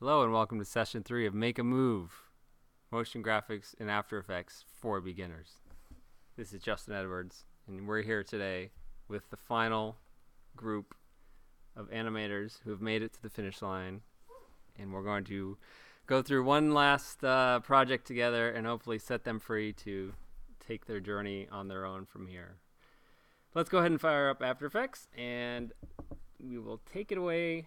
Hello and welcome to session 3 of Make a Move, Motion Graphics in After Effects for Beginners. This is Justin Edwards, and we're here today with the final group of animators who have made it to the finish line, and we're going to go through one last project together and hopefully set them free to take their journey on their own from here. Let's go ahead and fire up After Effects, and we will take it away.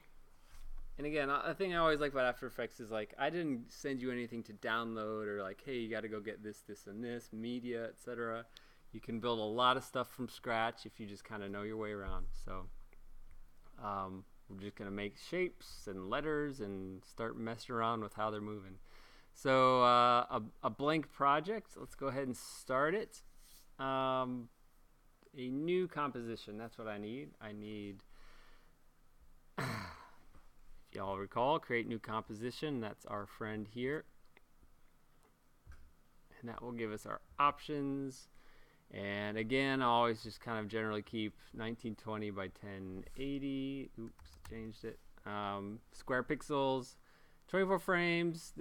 And again, a thing I always like about After Effects is like I didn't send you anything to download or like, hey, you got to go get this, this, and this, media, etc. You can build a lot of stuff from scratch if you just kind of know your way around. So we're just going to make shapes and letters and start messing around with how they're moving. So a blank project. Let's go ahead and start it. A new composition. That's what I need. I need... Y'all recall, create new composition. That's our friend here. And that will give us our options. And again, I always just kind of generally keep 1920 by 1080. Oops, changed it. Square pixels, 24 frames.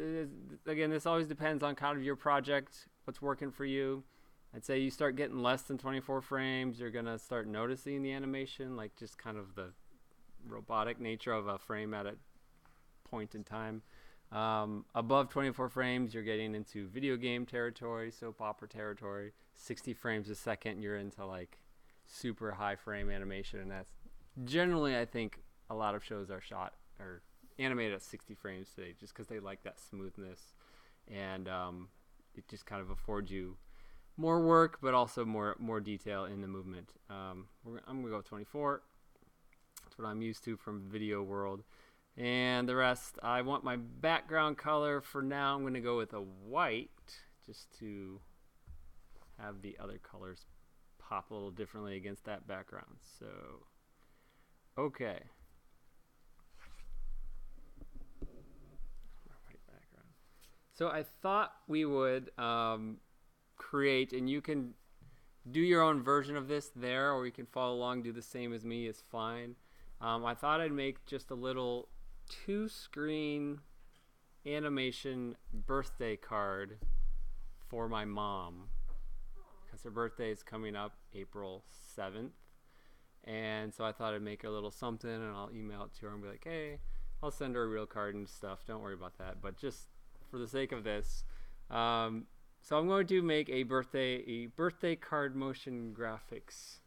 Again, this always depends on kind of your project, what's working for you. I'd say you start getting less than 24 frames, you're going to start noticing the animation, like just kind of the robotic nature of a frame at a point in time. Above 24 frames, you're getting into video game territory, soap opera territory. 60 frames a second, you're into like super high frame animation, and that's generally, I think, a lot of shows are shot or animated at 60 frames today, just because they like that smoothness, and it just kind of affords you more work, but also more detail in the movement. I'm gonna go with 24. That's what I'm used to from video world. And the rest, I want my background color for now. I'm going to go with a white just to have the other colors pop a little differently against that background. So, okay. So I thought we would create, and you can do your own version of this there, or you can follow along, do the same as me, is fine. I thought I'd make just a little 2-screen animation birthday card for my mom, because her birthday is coming up April 7th. And so I thought I'd make her a little something, and I'll email it to her and be like, hey, I'll send her a real card and stuff. Don't worry about that. But just for the sake of this, so I'm going to make a birthday card motion graphics,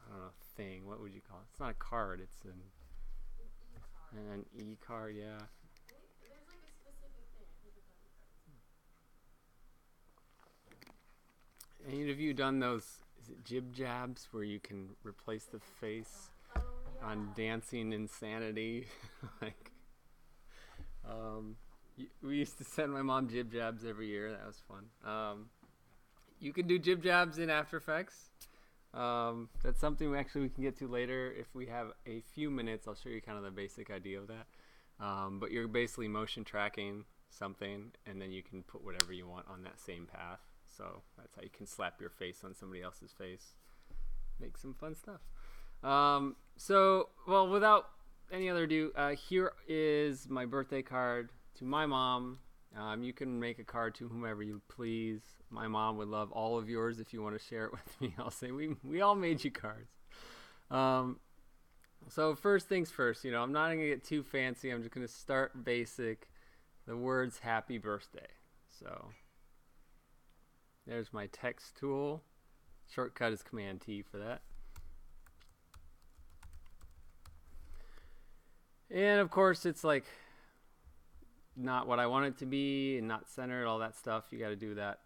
I don't know, thing. What would you call it? It's not a card. It's an e-card, yeah. There's like a specific thing. I think Any of you done those, is it jib jabs, where you can replace the face on Dancing Insanity? Like, we used to send my mom jib jabs every year. That was fun. You can do jib jabs in After Effects. That's something we can get to later. If we have a few minutes, I'll show you kind of the basic idea of that. But you're basically motion tracking something, and then you can put whatever you want on that same path. So that's how you can slap your face on somebody else's face. Make some fun stuff. Well, without any other ado, here is my birthday card to my mom. You can make a card to whomever you please. My mom would love all of yours. If you want to share it with me, I'll say we all made you cards. So first things first, I'm not going to get too fancy. I'm just going to start basic. The words happy birthday. So there's my text tool. Shortcut is Command T for that. And of course, it's like not what I want it to be and not centered, all that stuff. You got to do that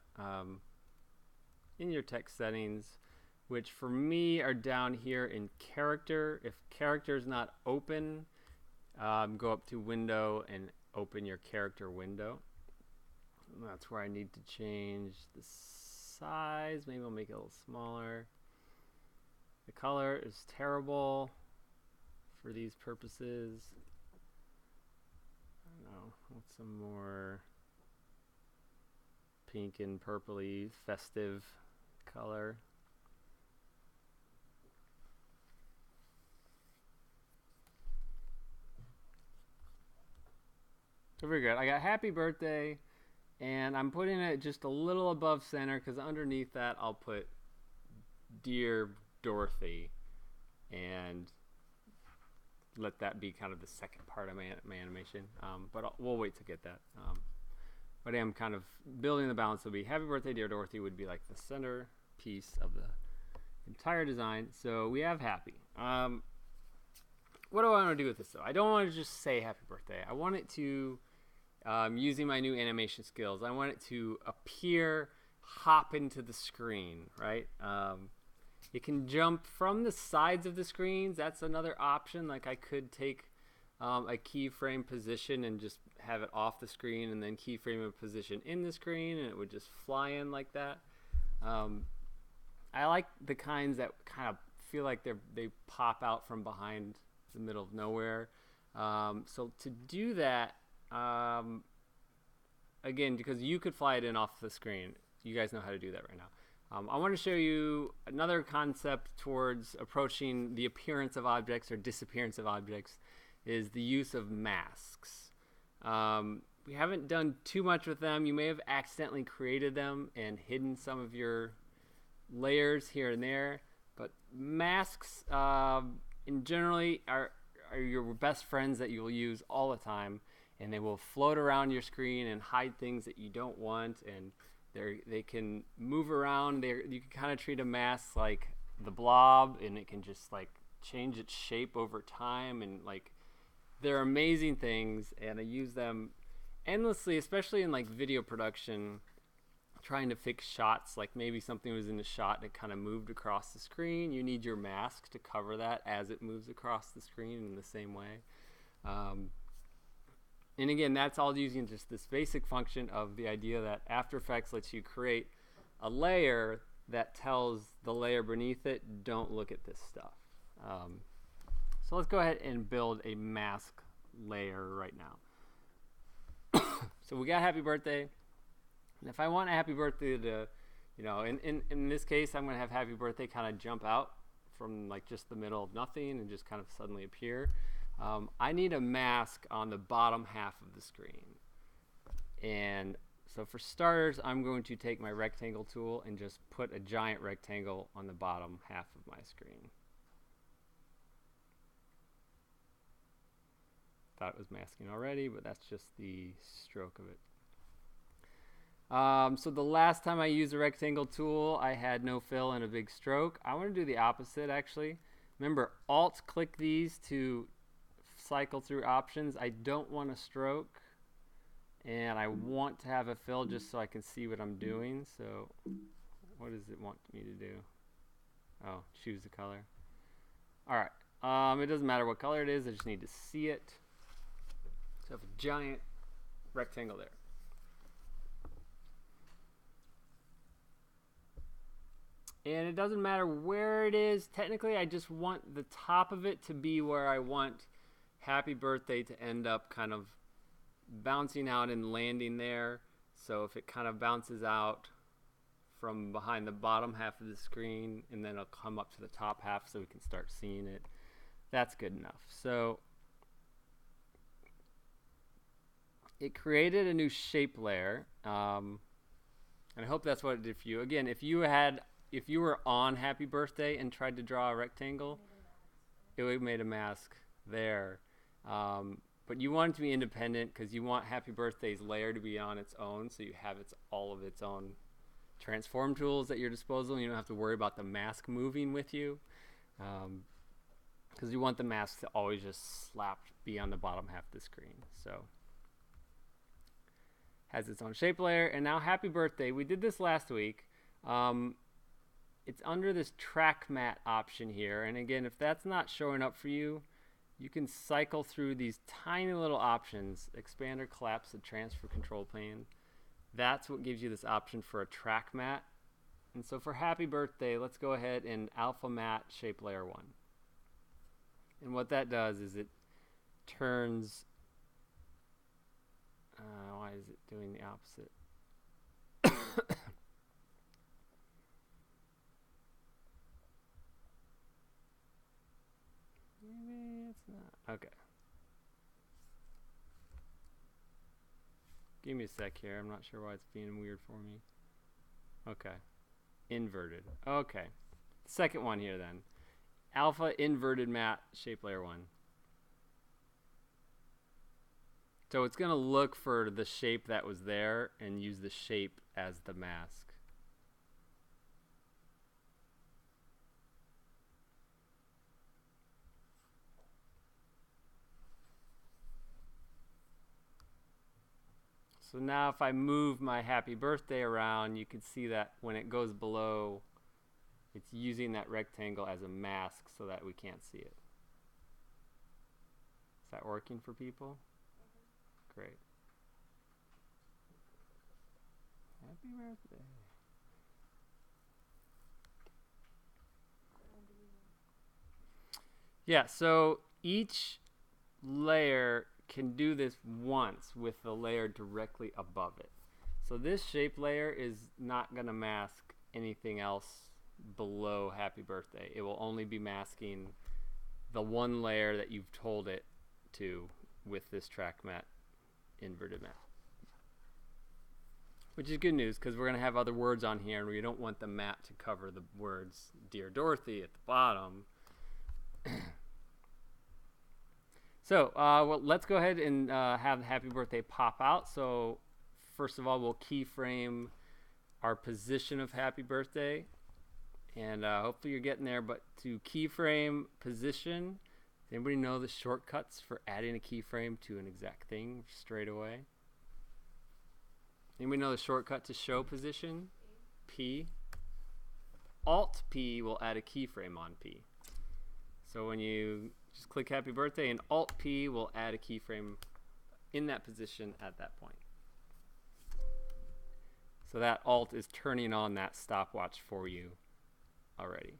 in your text settings, which for me are down here in character. If character is not open, go up to window and open your character window. And that's where I need to change the size. Maybe I'll make it a little smaller. The color is terrible for these purposes. I don't know, I want some more pink and purpley festive color. So very good. I got happy birthday, and I'm putting it just a little above center because underneath that I'll put Dear Dorothy, and let that be kind of the second part of my animation. But we'll wait to get that. But I'm kind of building the balance. Will be Happy Birthday, Dear Dorothy would be like the center piece of the entire design. So we have happy. What do I want to do with this though? I don't want to just say happy birthday. I want it to, using my new animation skills, I want it to appear, hop into the screen, right? It can jump from the sides of the screens. That's another option. Like I could take a keyframe position and just have it off the screen, and then keyframe a position in the screen, and it would just fly in like that. I like the kinds that kind of feel like they pop out from behind the middle of nowhere. So to do that, again, because you could fly it in off the screen, you guys know how to do that right now. I want to show you another concept towards approaching the appearance of objects or disappearance of objects, is the use of masks. We haven't done too much with them. You may have accidentally created them and hidden some of your layers here and there, but masks in generally are your best friends that you will use all the time, and they will float around your screen and hide things that you don't want, and they can move around. You can kind of treat a mask like the Blob, and it can just like change its shape over time, and like they're amazing things, and I use them endlessly, especially in like video production, trying to fix shots. Like maybe something was in the shot and it kind of moved across the screen. You need your mask to cover that as it moves across the screen in the same way. And again, that's all using just this basic function of the idea that After Effects lets you create a layer that tells the layer beneath it, don't look at this stuff. So let's go ahead and build a mask layer right now. So we got happy birthday. And if I want a happy birthday to, you know, in this case, I'm going to have happy birthday kind of jump out from like just the middle of nothing and just kind of suddenly appear. I need a mask on the bottom half of the screen. And so for starters, I'm going to take my rectangle tool and just put a giant rectangle on the bottom half of my screen. Thought it was masking already, but that's just the stroke of it. So the last time I used a rectangle tool, I had no fill and a big stroke. I want to do the opposite actually. Remember, Alt click these to cycle through options. I don't want a stroke, and I want to have a fill just so I can see what I'm doing. So what does it want me to do? Oh, choose the color. Alright, it doesn't matter what color it is, I just need to see it. So I have a giant rectangle there. And it doesn't matter where it is. Technically, I just want the top of it to be where I want happy birthday to end up kind of bouncing out and landing there. So if it kind of bounces out from behind the bottom half of the screen and then it'll come up to the top half so we can start seeing it, that's good enough. So it created a new shape layer, and I hope that's what it did for you. Again, if you were on happy birthday and tried to draw a rectangle, it would have made a mask there. But you want it to be independent because you want happy birthday's layer to be on its own, so you have all of its own transform tools at your disposal, and you don't have to worry about the mask moving with you, because you want the mask to always just be on the bottom half of the screen. So has its own shape layer. And now happy birthday, we did this last week. It's under this track matte option here, and again, if that's not showing up for you, you can cycle through these tiny little options: expand or collapse the transfer control plane. That's what gives you this option for a track matte. And so for happy birthday, let's go ahead and alpha matte shape layer 1. And what that does is it turns, why is it doing the opposite? Maybe it's not. Okay. Give me a sec here. I'm not sure why it's being weird for me. Okay. Inverted. Okay. Second one here then. Alpha inverted matte shape layer 1. So it's going to look for the shape that was there and use the shape as the mask. So now if I move my happy birthday around, you can see that when it goes below, it's using that rectangle as a mask so that we can't see it. Is that working for people? Great. Happy birthday. Yeah, so each layer can do this once with the layer directly above it. So this shape layer is not going to mask anything else below happy birthday. It will only be masking the one layer that you've told it to with this track matte inverted matte. Which is good news because we're going to have other words on here and we don't want the matte to cover the words Dear Dorothy at the bottom. So well, let's go ahead and have happy birthday pop out. So first of all, we'll keyframe our position of happy birthday. And hopefully you're getting there. But to keyframe position, does anybody know the shortcuts for adding a keyframe to an exact thing straight away? Anybody know the shortcut to show position? P. Alt P will add a keyframe on P. So when you just click happy birthday and Alt P will add a keyframe in that position at that point. So that Alt is turning on that stopwatch for you already.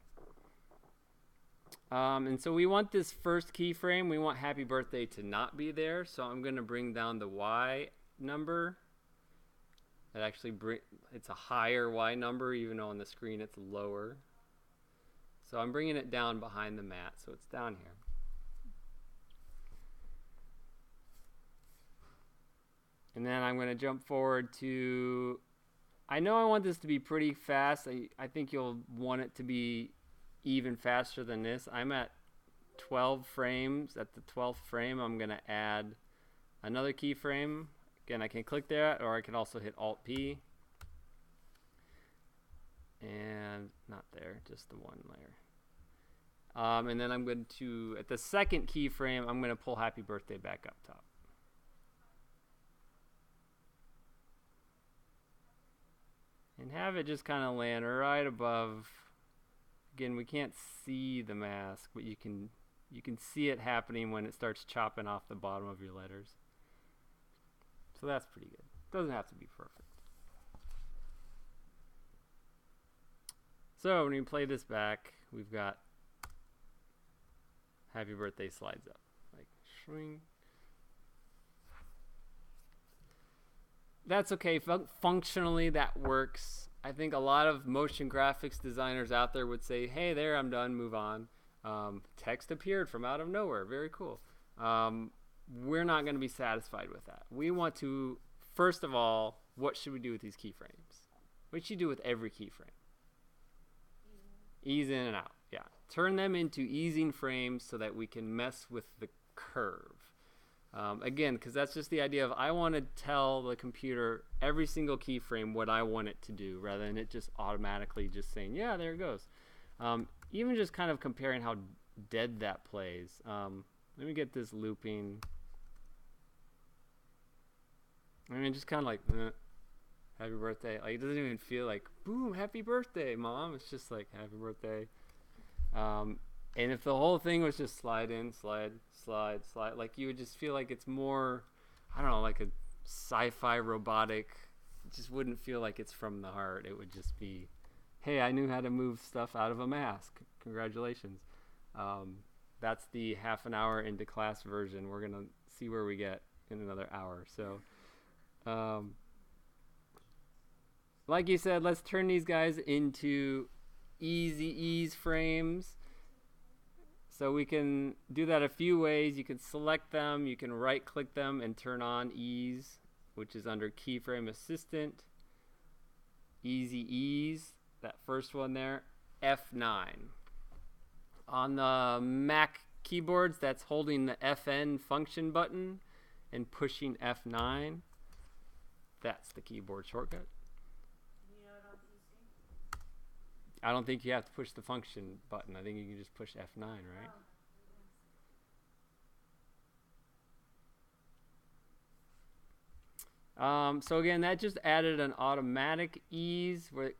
And so we want this first keyframe, we want happy birthday to not be there. So I'm going to bring down the Y number. It actually it's a higher Y number, even though on the screen it's lower. So I'm bringing it down behind the mat, so it's down here. And then I'm going to jump forward to, I know I want this to be pretty fast. I think you'll want it to be even faster than this. I'm at 12 frames. At the 12th frame, I'm going to add another keyframe. Again, I can click that, or I can also hit Alt P. And not there, just the one layer. And then I'm going to, at the second keyframe, I'm going to pull happy birthday back up top. And have it just kind of land right above. Again, we can't see the mask, but you can see it happening when it starts chopping off the bottom of your letters. So that's pretty good. Doesn't have to be perfect. So when we play this back, we've got happy birthday slides up. Like swing. That's okay. Functionally, that works. I think a lot of motion graphics designers out there would say, hey, there, I'm done, move on. Text appeared from out of nowhere. Very cool. We're not going to be satisfied with that. We want to, first of all, what should we do with these keyframes? What should you do with every keyframe? Ease in and out. Yeah. Turn them into easing frames so that we can mess with the curve. Again, because that's just the idea of I want to tell the computer every single keyframe what I want it to do rather than it just automatically just saying, yeah, there it goes. Even just kind of comparing how dead that plays. Let me get this looping. I mean, just kind of like, happy birthday. Like, it doesn't even feel like, boom, happy birthday, Mom. It's just like, happy birthday. And if the whole thing was just slide in, slide, slide, slide, like you would just feel like it's more, I don't know, like a sci-fi robotic. It just wouldn't feel like it's from the heart. It would just be, hey, I knew how to move stuff out of a mask. Congratulations. That's the half an hour into class version. We're going to see where we get in another hour. So, like you said, let's turn these guys into easy ease frames. So we can do that a few ways. You can select them, you can right click them and turn on ease. which is under Keyframe Assistant, Easy Ease, that first one there, F9. On the Mac keyboards, that's holding the FN function button and pushing F9. That's the keyboard shortcut. You know it on PC? I don't think you have to push the function button. I think you can just push F9, right? So again, that just added an automatic ease where,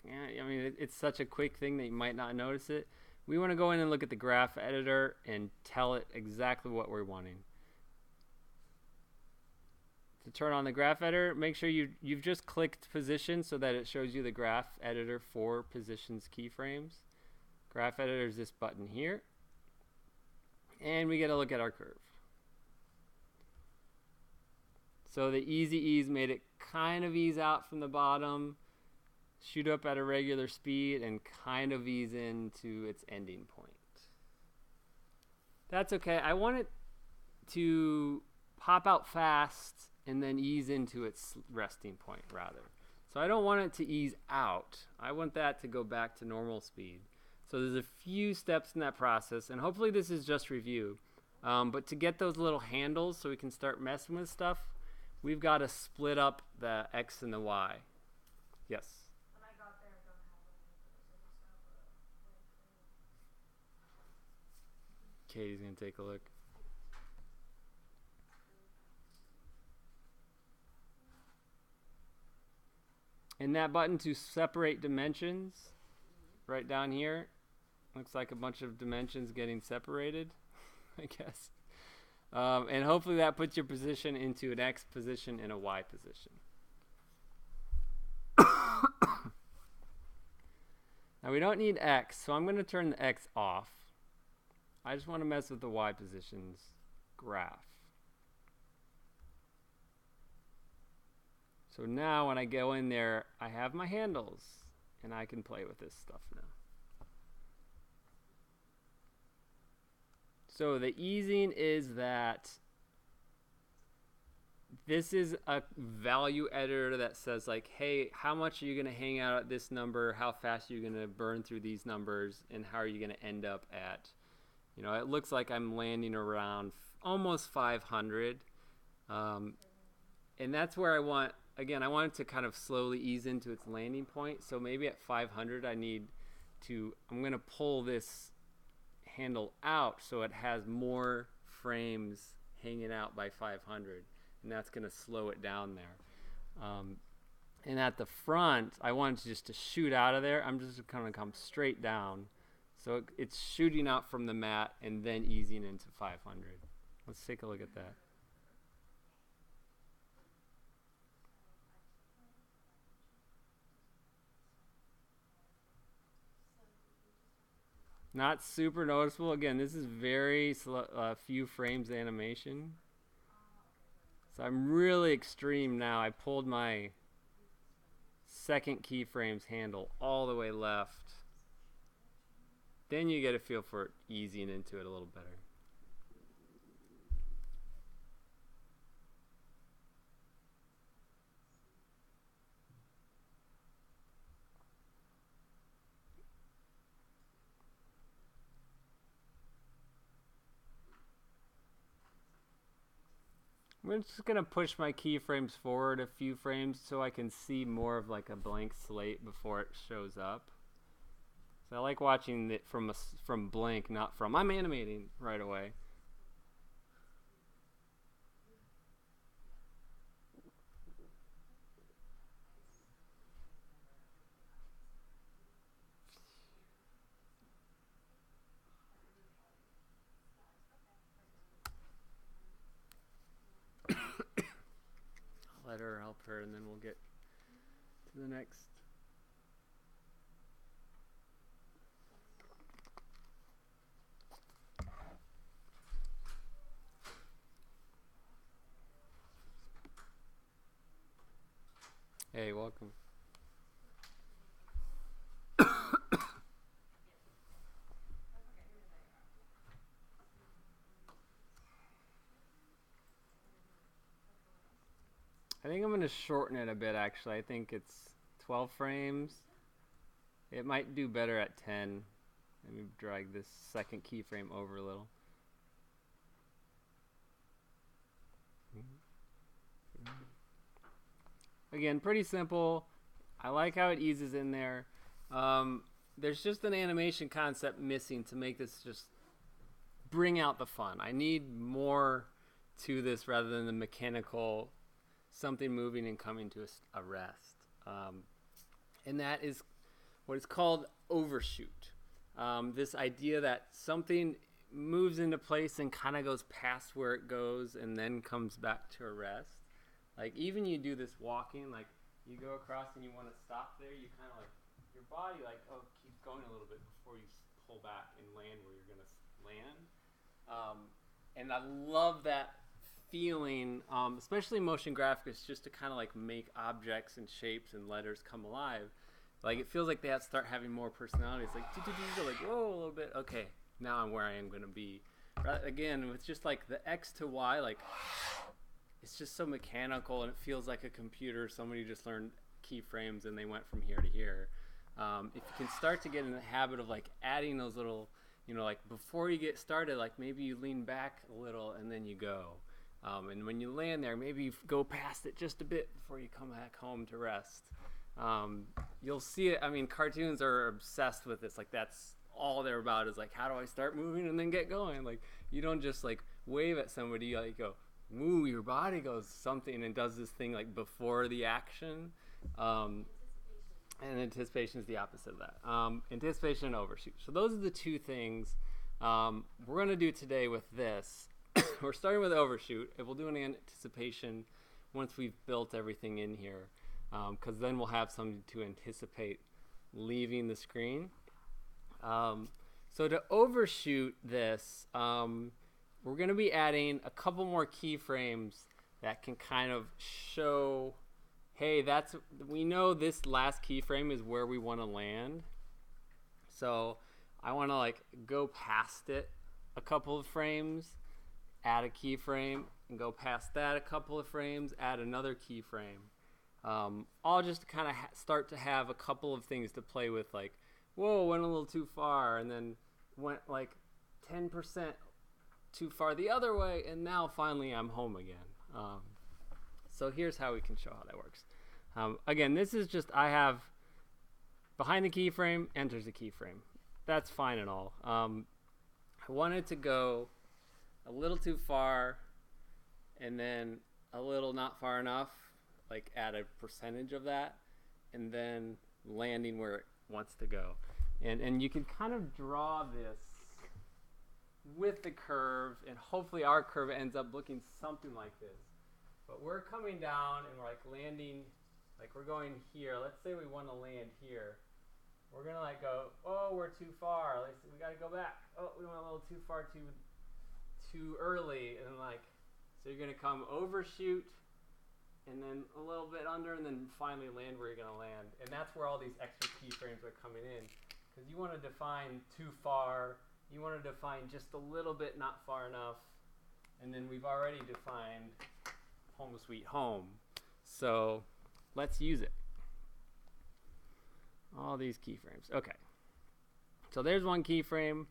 I mean, it's such a quick thing that you might not notice it. We want to go in and look at the graph editor and tell it exactly what we're wanting. To turn on the graph editor, make sure you've just clicked position so that it shows you the graph editor for positions keyframes. Graph editor is this button here. And we get a look at our curve. So the easy ease made it kind of ease out from the bottom, shoot up at a regular speed, and kind of ease into its ending point. That's okay. I want it to pop out fast and then ease into its resting point rather. So I don't want it to ease out. I want that to go back to normal speed. So there's a few steps in that process, and hopefully this is just review. But to get those little handles so we can start messing with stuff, we've got to split up the X and the Y. Yes? When I got there, I don't have any of those. I just have a Katie's going to take a look. And that button to separate dimensions, right down here, looks like a bunch of dimensions getting separated, I guess. And hopefully that puts your position into an X position and a Y position. Now we don't need X, so I'm going to turn the X off. I just want to mess with the Y positions graph. So now when I go in there, I have my handles, and I can play with this stuff now. So the easing is that this is a value editor that says like, hey, how much are you going to hang out at this number? How fast are you going to burn through these numbers? And how are you going to end up at, you know, it looks like I'm landing around almost 500. And that's where I want, again, I want it to kind of slowly ease into its landing point. So maybe at 500, I'm going to pull this handle out so it has more frames hanging out by 500, and that's going to slow it down there. And at the front, I want it just to shoot out of there. I'm just going to come straight down, so it's shooting out from the mat and then easing into 500. Let's take a look at that. Not super noticeable. Again, this is very few frames animation. So I'm really extreme now. I pulled my second keyframes handle all the way left. Then you get a feel for easing into it a little better. I'm just going to push my keyframes forward a few frames so I can see more of like a blank slate before it shows up. So I like watching it from blank, not from I'm animating right away. Let her help her, and then we'll get to the next. Hey, welcome. I think I'm going to shorten it a bit, actually. I think it's 12 frames. It might do better at 10. Let me drag this second keyframe over a little. Again, pretty simple. I like how it eases in there. There's just an animation concept missing to make this just bring out the fun. I need more to this rather than the mechanical something moving and coming to a rest. And that is what is called overshoot. This idea that something moves into place and kind of goes past where it goes and then comes back to a rest. Like even you do this walking, like you go across and you want to stop there, you kind of like, your body like, oh, keeps going a little bit before you pull back and land where you're going to land. And I love that feeling, especially in motion graphics, just to kind of like make objects and shapes and letters come alive. Like it feels like they have to start having more personality. It's like, like, whoa, a little bit. Okay, now I'm where I am going to be. Again, it's just like the X to Y, like it's just so mechanical and it feels like a computer. Somebody just learned keyframes and they went from here to here. If you can start to get in the habit of like adding those little, you know, like before you get started, like maybe you lean back a little and then you go. And when you land there, maybe you go past it just a bit before you come back home to rest. You'll see it. I mean, cartoons are obsessed with this. Like that's all they're about is like, how do I start moving and then get going? Like you don't just like wave at somebody, you like go, ooh, your body goes something and does this thing like before the action. And anticipation is the opposite of that. Anticipation and overshoot. So those are the two things we're going to do today with this. We're starting with overshoot, and we'll do an anticipation once we've built everything in here, because then we'll have something to anticipate leaving the screen. So to overshoot this, we're going to be adding a couple more keyframes that can kind of show, hey, we know this last keyframe is where we want to land. So I want to like go past it a couple of frames, add a keyframe, and go past that a couple of frames, add another keyframe. All just to kind of start to have a couple of things to play with, like, whoa, went a little too far, and then went like 10% too far the other way, and now finally I'm home again. So here's how we can show how that works. Again, this is just, I have behind the keyframe, enters the keyframe. That's fine and all. I wanted to go a little too far and then a little not far enough, like add a percentage of that, and then landing where it wants to go. And you can kind of draw this with the curve, and hopefully our curve ends up looking something like this. But we're coming down and we're like landing, like we're going here. Let's say we want to land here. We're gonna like go, oh, we're too far. We gotta go back. Oh, we went a little too far, too early, and like, so you're gonna come overshoot, and then a little bit under, and then finally land where you're gonna land. And that's where all these extra keyframes are coming in, because you want to define too far. You want to define just a little bit, not far enough, and then we've already defined home sweet home. So let's use it. All these keyframes. Okay. So there's one keyframe.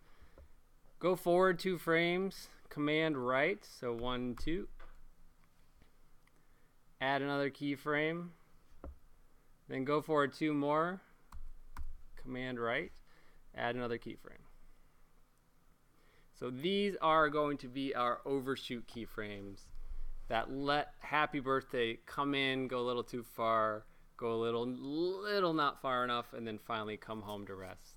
Go forward 2 frames. Command right. So 1, 2. Add another keyframe. Then go forward 2 more. Command right. Add another keyframe. So these are going to be our overshoot keyframes that let happy birthday come in, go a little too far, go a little not far enough, and then finally come home to rest.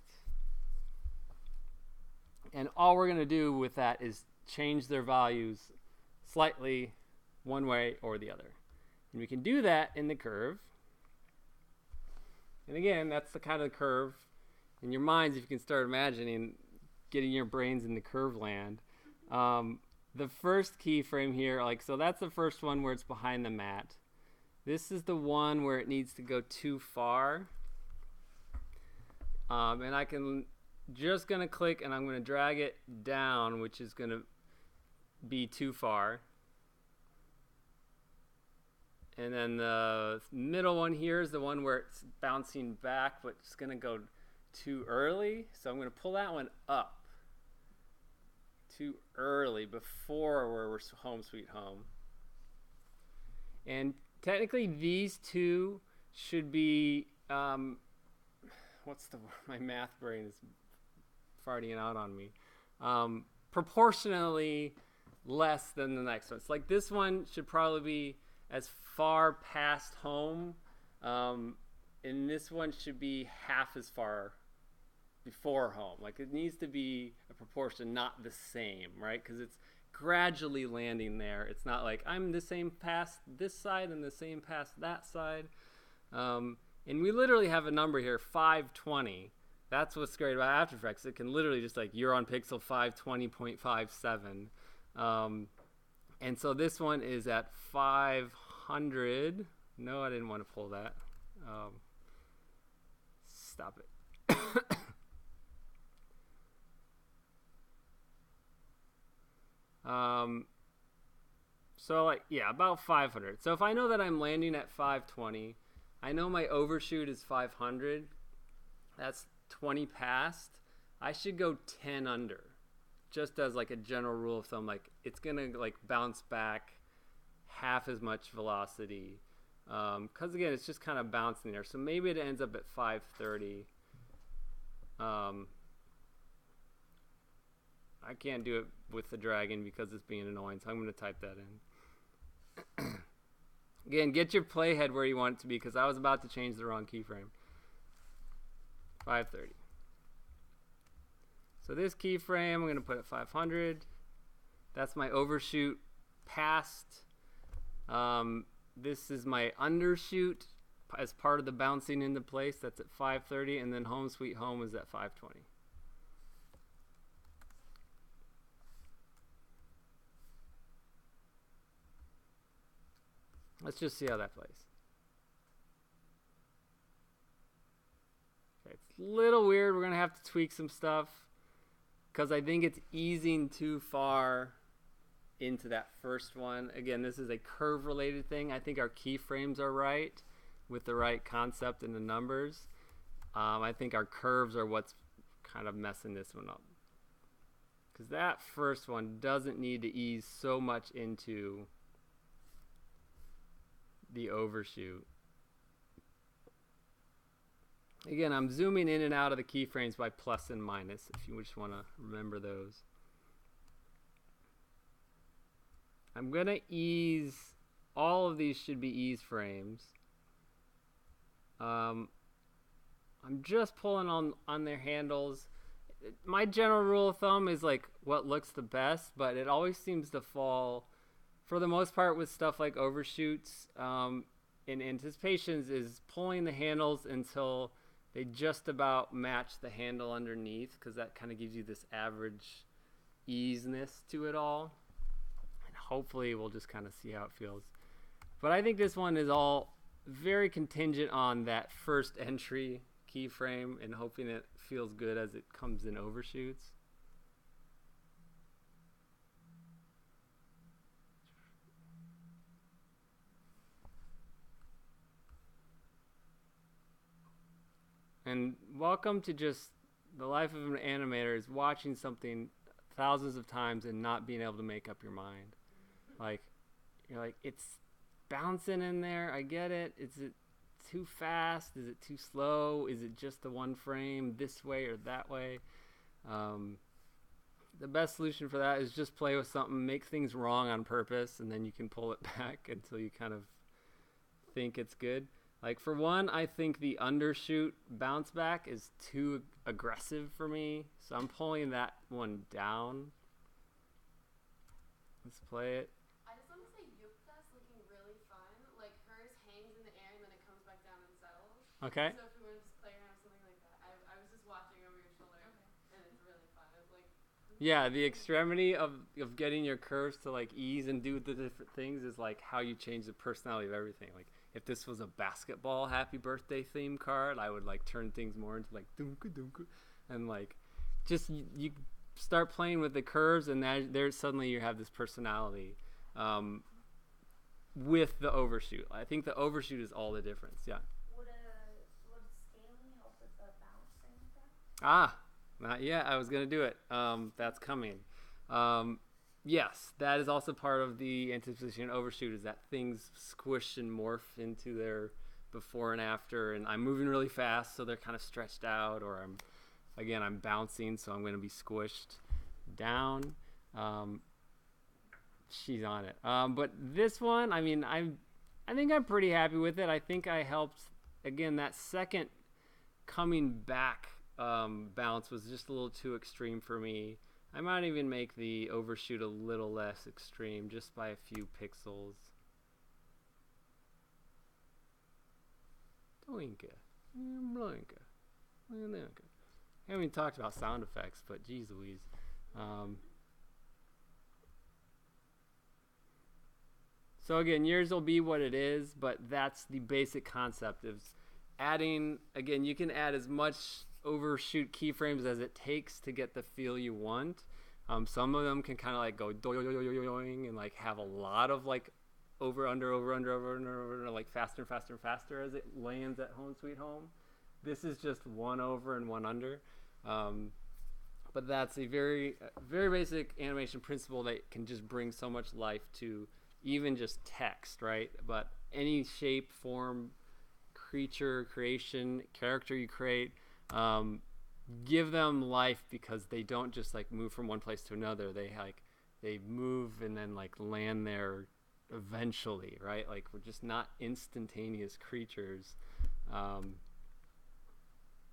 And all we're going to do with that is change their values slightly one way or the other. And we can do that in the curve. And again, that's the kind of curve in your minds, if you can start imagining getting your brains in the curve land. The first keyframe here, like, so that's the first one where it's behind the mat. This is the one where it needs to go too far. And I can just gonna click and I'm gonna drag it down, which is gonna be too far. And then the middle one here is the one where it's bouncing back, but it's going to go too early. So I'm going to pull that one up too early before where we're home sweet home. And technically these two should be, my math brain is farting out on me. Proportionally less than the next one. It's like this one should probably be as far past home, and this one should be half as far before home. Like it needs to be a proportion, not the same, right? Because it's gradually landing there. It's not like I'm the same past this side and the same past that side. And we literally have a number here, 520. That's what's great about After Effects. It can literally just like you're on pixel 520.57. And so this one is at 500. No, I didn't want to pull that. Stop it. So like, yeah, about 500. So if I know that I'm landing at 520, I know my overshoot is 500. That's 20 past. I should go 10 under. Just as like a general rule of thumb, like it's gonna like bounce back half as much velocity, because again it's just kind of bouncing there. So maybe it ends up at 530. I can't do it with the dragon because it's being annoying, so I'm gonna type that in. Again, get your playhead where you want it to be, because I was about to change the wrong keyframe. 530. So this keyframe, I'm going to put at 500. That's my overshoot past. This is my undershoot as part of the bouncing into place. That's at 530. And then home sweet home is at 520. Let's just see how that plays. Okay, it's a little weird. We're going to have to tweak some stuff, because I think it's easing too far into that first one. Again, this is a curve related thing. I think our keyframes are right with the right concept and the numbers. I think our curves are what's kind of messing this one up, because that first one doesn't need to ease so much into the overshoot. Again, I'm zooming in and out of the keyframes by plus and minus, if you just want to remember those. I'm going to ease, all of these should be ease frames. I'm just pulling on their handles. My general rule of thumb is like what looks the best, but it always seems to fall, for the most part with stuff like overshoots in anticipations, is pulling the handles until they just about match the handle underneath, because that kind of gives you this average easiness to it all. And hopefully we'll just kind of see how it feels. But I think this one is all very contingent on that first entry keyframe and hoping it feels good as it comes in overshoots. And welcome to just the life of an animator, is watching something thousands of times and not being able to make up your mind. Like, you're like, it's bouncing in there, I get it. Is it too fast? Is it too slow? Is it just the one frame this way or that way? The best solution for that is just play with something, make things wrong on purpose, and then you can pull it back until you kind of think it's good. Like, for one, I think the undershoot bounce back is too aggressive for me, so I'm pulling that one down. Let's play it. I just want to say Yukta's looking really fun. Like, hers hangs in the air and then it comes back down and settles. Okay. So if you want to just play around with something like that. I was just watching over your shoulder, and it's really fun. It's like, Yeah, the extremity of getting your curves to like ease and do the different things is like how you change the personality of everything. Like, if this was a basketball happy birthday theme card, I would like turn things more into like dunka dunka, and like just you start playing with the curves, and there suddenly you have this personality. with the overshoot. I think the overshoot is all the difference. Yeah. Would scaling help with the balancing effect? Not yet. I was gonna do it. That's coming. Yes, that is also part of the anticipation overshoot, is that things squish and morph into their before and after, and I'm moving really fast, so they're kind of stretched out, or I'm bouncing, so I'm going to be squished down. She's on it. But this one, I mean, I think I'm pretty happy with it. I think I helped. Again, that second coming back bounce was just a little too extreme for me. I might even make the overshoot a little less extreme, just by a few pixels. Doinka. Blanka. Blanka. I haven't even talked about sound effects, but geez Louise. So again, yours will be what it is, but that's the basic concept of adding. Again, you can add as much overshoot keyframes as it takes to get the feel you want. Some of them can kind of like go doing and like have a lot of like over under like faster and faster and faster as it lands at home sweet home. This is just one over and one under. But that's a very basic animation principle that can just bring so much life to even just text, right? But any shape, form, creature, creation, character you create, give them life, because they don't just like move from one place to another. They move and then like land there eventually, right? Like, we're just not instantaneous creatures,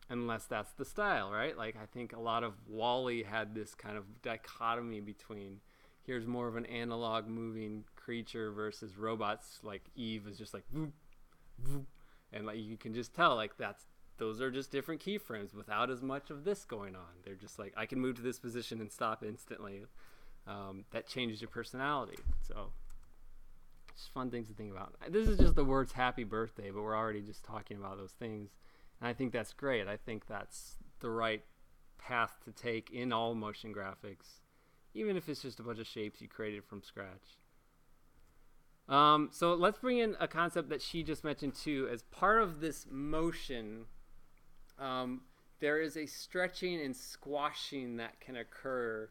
unless that's the style, right? Like, I think a lot of Wall-E had this kind of dichotomy between, here's more of an analog moving creature versus robots. Like Eve is just like whoop, whoop, and like you can just tell like those are just different keyframes without as much of this going on. They're just like, I can move to this position and stop instantly. That changes your personality. So just fun things to think about. This is just the words happy birthday, but we're already just talking about those things, and I think that's great. I think that's the right path to take in all motion graphics, even if it's just a bunch of shapes you created from scratch. So let's bring in a concept that she just mentioned too. As part of this motion, there is a stretching and squashing that can occur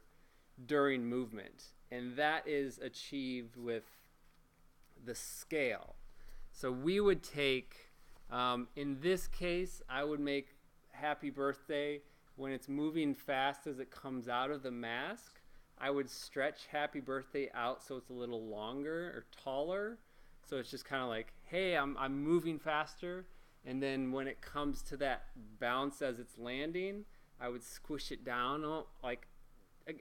during movement, and that is achieved with the scale. So we would take, in this case, I would make happy birthday when it's moving fast as it comes out of the mask. I would stretch happy birthday out so it's a little longer or taller. So it's just kind of like, hey, I'm moving faster. And then when it comes to that bounce as it's landing, I would squish it down, like,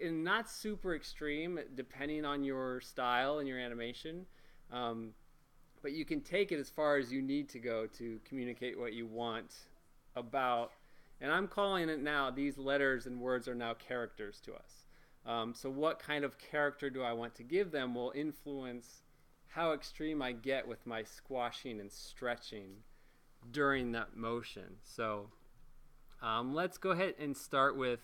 and not super extreme depending on your style and your animation. But you can take it as far as you need to go to communicate what you want about. And I'm calling it now, these letters and words are now characters to us. So what kind of character do I want to give them will influence how extreme I get with my squashing and stretching during that motion. So let's go ahead and start with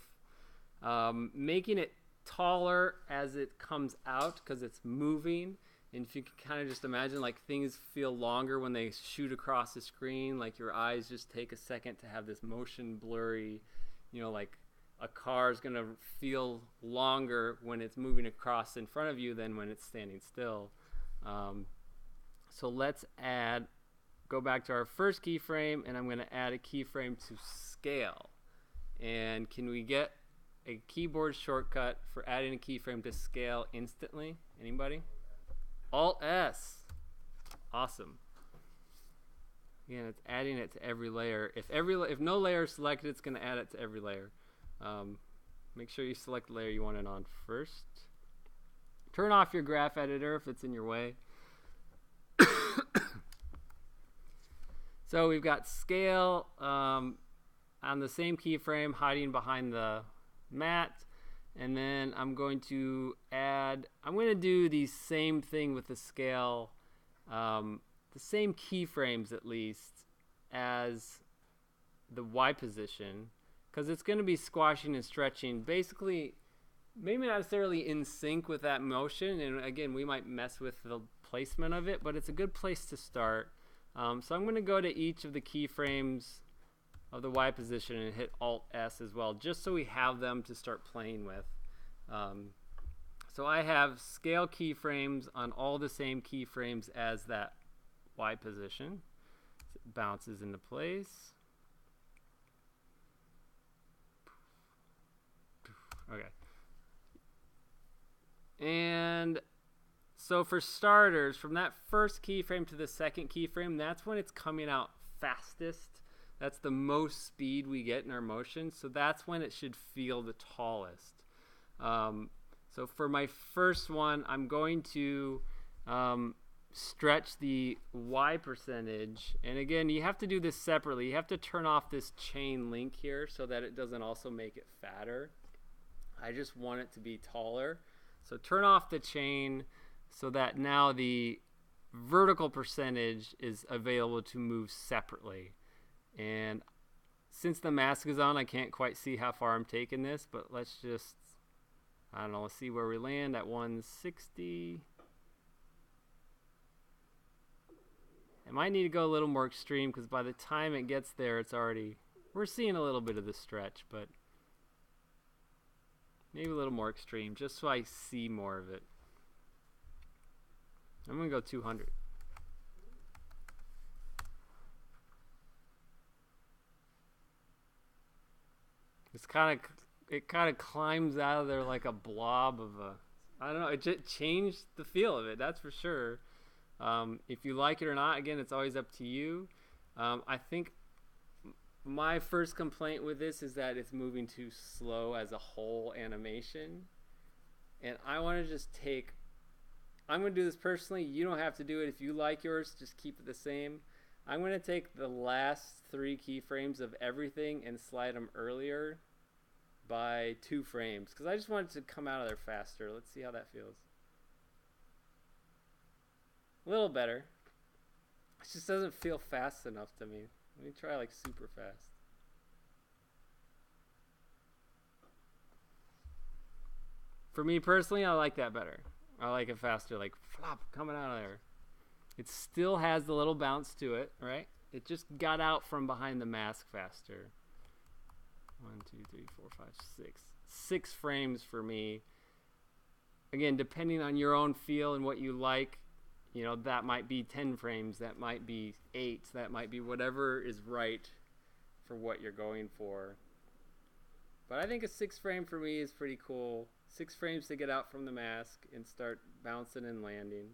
making it taller as it comes out, because it's moving. And if you can kind of just imagine, like, things feel longer when they shoot across the screen, like your eyes just take a second to have this motion blurry, like a car is going to feel longer when it's moving across in front of you than when it's standing still. So let's go back to our first keyframe, and I'm going to add a keyframe to scale. And can we get a keyboard shortcut for adding a keyframe to scale instantly? Anybody? Alt S. Awesome. Again, it's adding it to every layer. If no layer is selected, it's going to add it to every layer. Make sure you select the layer you want it on first. Turn off your graph editor if it's in your way. So we've got scale on the same keyframe hiding behind the mat. And then I'm going to do the same thing with the scale, the same keyframes at least as the Y position, because it's going to be squashing and stretching, basically maybe not necessarily in sync with that motion. And again, we might mess with the placement of it, but it's a good place to start. So I'm going to go to each of the keyframes of the Y position and hit Alt S as well, just so we have them to start playing with. So I have scale keyframes on all the same keyframes as that Y position. It bounces into place. Okay. And so for starters, from that first keyframe to the second keyframe, that's when it's coming out fastest. That's the most speed we get in our motion. So that's when it should feel the tallest. So for my first one, I'm going to stretch the Y percentage. And again, you have to do this separately. You have to turn off this chain link here so that it doesn't also make it fatter. I just want it to be taller. So turn off the chain so that now the vertical percentage is available to move separately. And since the mask is on, I can't quite see how far I'm taking this, but let's just, I don't know, let's see where we land at 160. I might need to go a little more extreme because by the time it gets there, it's already, we're seeing a little bit of the stretch, but maybe a little more extreme just so I see more of it. I'm going to go 200. It kind of climbs out of there like a blob of a, I don't know, it just changed the feel of it, that's for sure. If you like it or not, again, it's always up to you. I think my first complaint with this is that it's moving too slow as a whole animation. And I want to just take, I'm going to do this personally. You don't have to do it. If you like yours, just keep it the same. I'm going to take the last 3 keyframes of everything and slide them earlier by 2 frames because I just want it to come out of there faster. Let's see how that feels. A little better. It just doesn't feel fast enough to me. Let me try like super fast. For me personally, I like that better. I like it faster, like flop, coming out of there. It still has the little bounce to it, right? It just got out from behind the mask faster. 1, 2, 3, 4, 5, 6. 6 frames for me. Again, depending on your own feel and what you like, you know, that might be 10 frames, that might be 8, that might be whatever is right for what you're going for. But I think a 6 frame for me is pretty cool. 6 frames to get out from the mask and start bouncing and landing.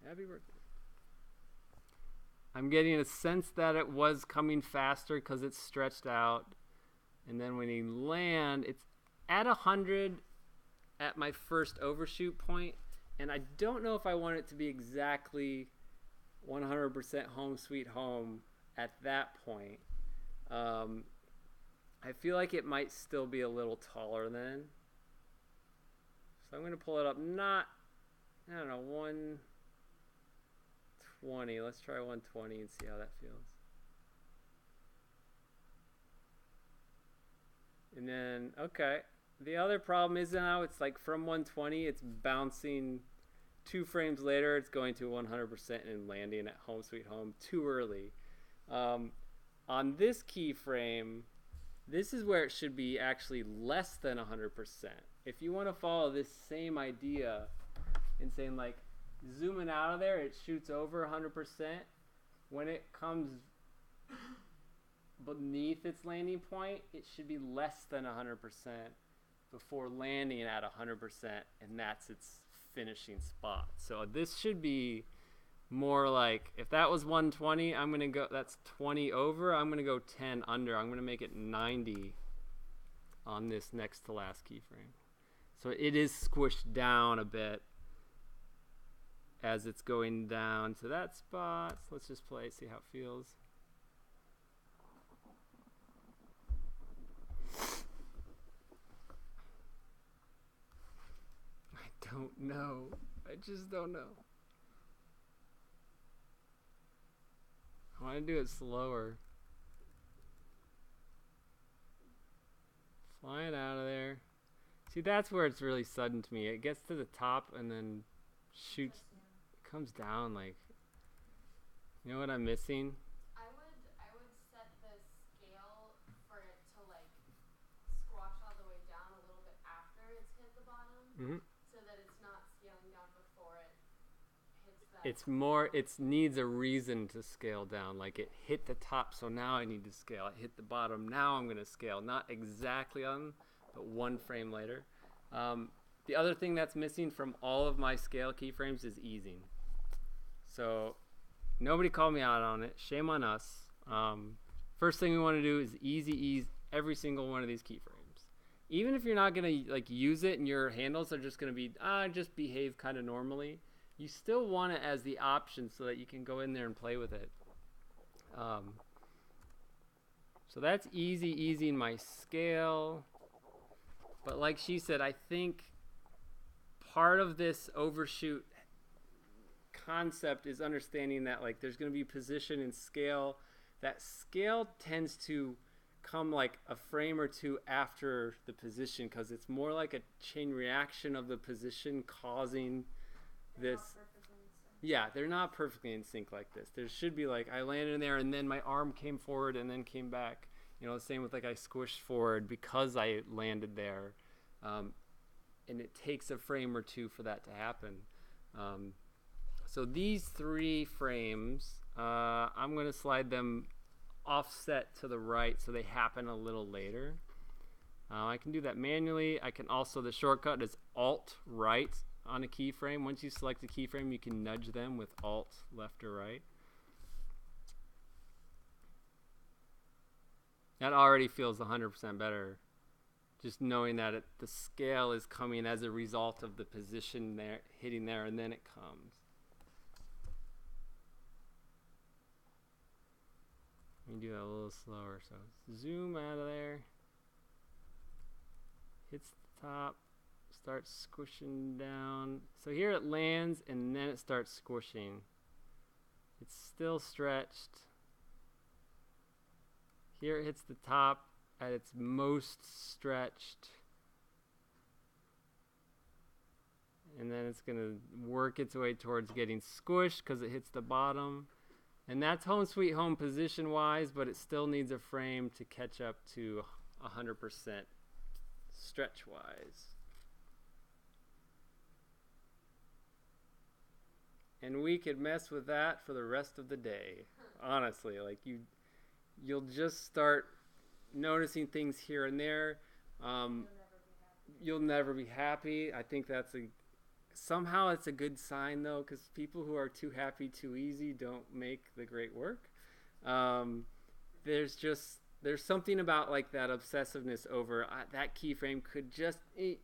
Happy birthday. I'm getting a sense that it was coming faster because it's stretched out. And then when you land, it's at 100 at my first overshoot point. And I don't know if I want it to be exactly 100% home sweet home at that point. I feel like it might still be a little taller then. So I'm going to pull it up, not, I don't know, 120. Let's try 120 and see how that feels. And then, okay. The other problem is now it's like from 120, it's bouncing 2 frames later, it's going to 100% and landing at home sweet home too early. On this keyframe, this is where it should be actually less than 100%. If you want to follow this same idea and saying like zooming out of there, it shoots over 100%. When it comes beneath its landing point, it should be less than 100% before landing at 100%, and that's its finishing spot. So this should be more like, if that was 120, I'm gonna go, that's 20 over, I'm gonna go 10 under. I'm gonna make it 90 on this next to last keyframe. So it is squished down a bit as it's going down to that spot. So let's just play, see how it feels. I don't know. I just don't know. I want to do it slower. Flying out of there. See, that's where it's really sudden to me. It gets to the top and then shoots. comes down like, you know what I'm missing? I would set the scale for it to like squash all the way down a little bit after it's hit the bottom, so that it's not scaling down before it hits that. It's more, it needs a reason to scale down. Like it hit the top, so now I need to scale. It hit the bottom, now I'm gonna scale. Not exactly on, but one frame later. The other thing that's missing from all of my scale keyframes is easing. So nobody called me out on it. Shame on us. First thing we want to do is ease every single one of these keyframes. Even if you're not going to like use it and your handles are just going to be, just behave kind of normally, you still want it as the option so that you can go in there and play with it. So that's easing my scale. But like she said, I think part of this overshoot concept is understanding that like there's going to be position and scale. That scale tends to come like a frame or two after the position because it's more like a chain reaction of the position causing this. Yeah, they're not perfectly in sync like this. There should be like I landed in there and then my arm came forward and then came back. You know, the same with like I squished forward because I landed there. And it takes a frame or two for that to happen. So these 3 frames, I'm going to slide them offset to the right so they happen a little later. I can do that manually. I can also, the shortcut is Alt right on a keyframe. Once you select a keyframe, you can nudge them with Alt left or right. That already feels 100% better. Just knowing that the scale is coming as a result of the position there, hitting there, and then it comes. Let me do that a little slower. So zoom out of there. Hits the top, starts squishing down. So here it lands, and then it starts squishing. It's still stretched. Here it hits the top at its most stretched, and then it's going to work its way towards getting squished because it hits the bottom, and that's home sweet home position wise, but it still needs a frame to catch up to 100% stretch wise. And we could mess with that for the rest of the day. Honestly, like you'll just start noticing things here and there. You'll never be happy. I think that's somehow it's a good sign though, because people who are too happy too easy don't make the great work. There's something about like that obsessiveness over that keyframe could just eat,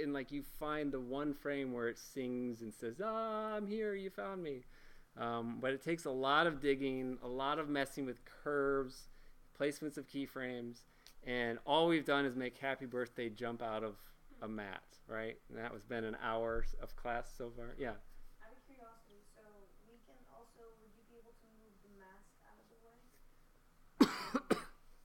and like you find the one frame where it sings and says, I'm here, you found me. But it takes a lot of digging, a lot of messing with curves, placements of keyframes, and all we've done is make Happy Birthday jump out of a mat, right? And that was been an hour of class so far. Yeah. Out of curiosity, so we can also, would you be able to move the mask out of the way?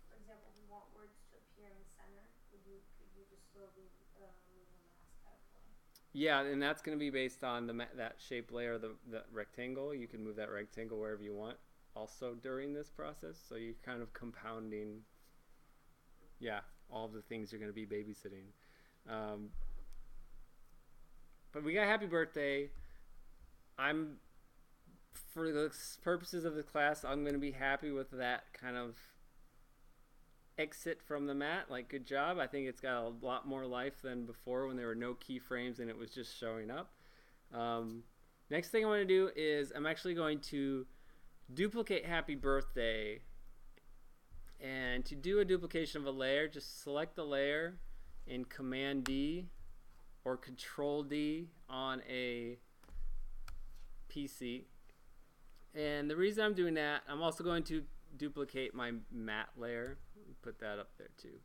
For example, if we want words to appear in the center, could you just slowly move the mask out of the way? Yeah, and that's going to be based on that shape layer, the rectangle. You can move that rectangle wherever you want also during this process. So you're kind of compounding, all of the things you're going to be babysitting. But we got Happy Birthday. For the purposes of the class, I'm going to be happy with that kind of exit from the mat. Like, good job. I think it's got a lot more life than before when there were no keyframes and it was just showing up. Next thing I want to do is I'm actually going to duplicate Happy Birthday. And to do a duplication of a layer, just select the layer in Command D or Control D on a PC. And the reason I'm doing that, I'm also going to duplicate my matte layer. Put that up there too.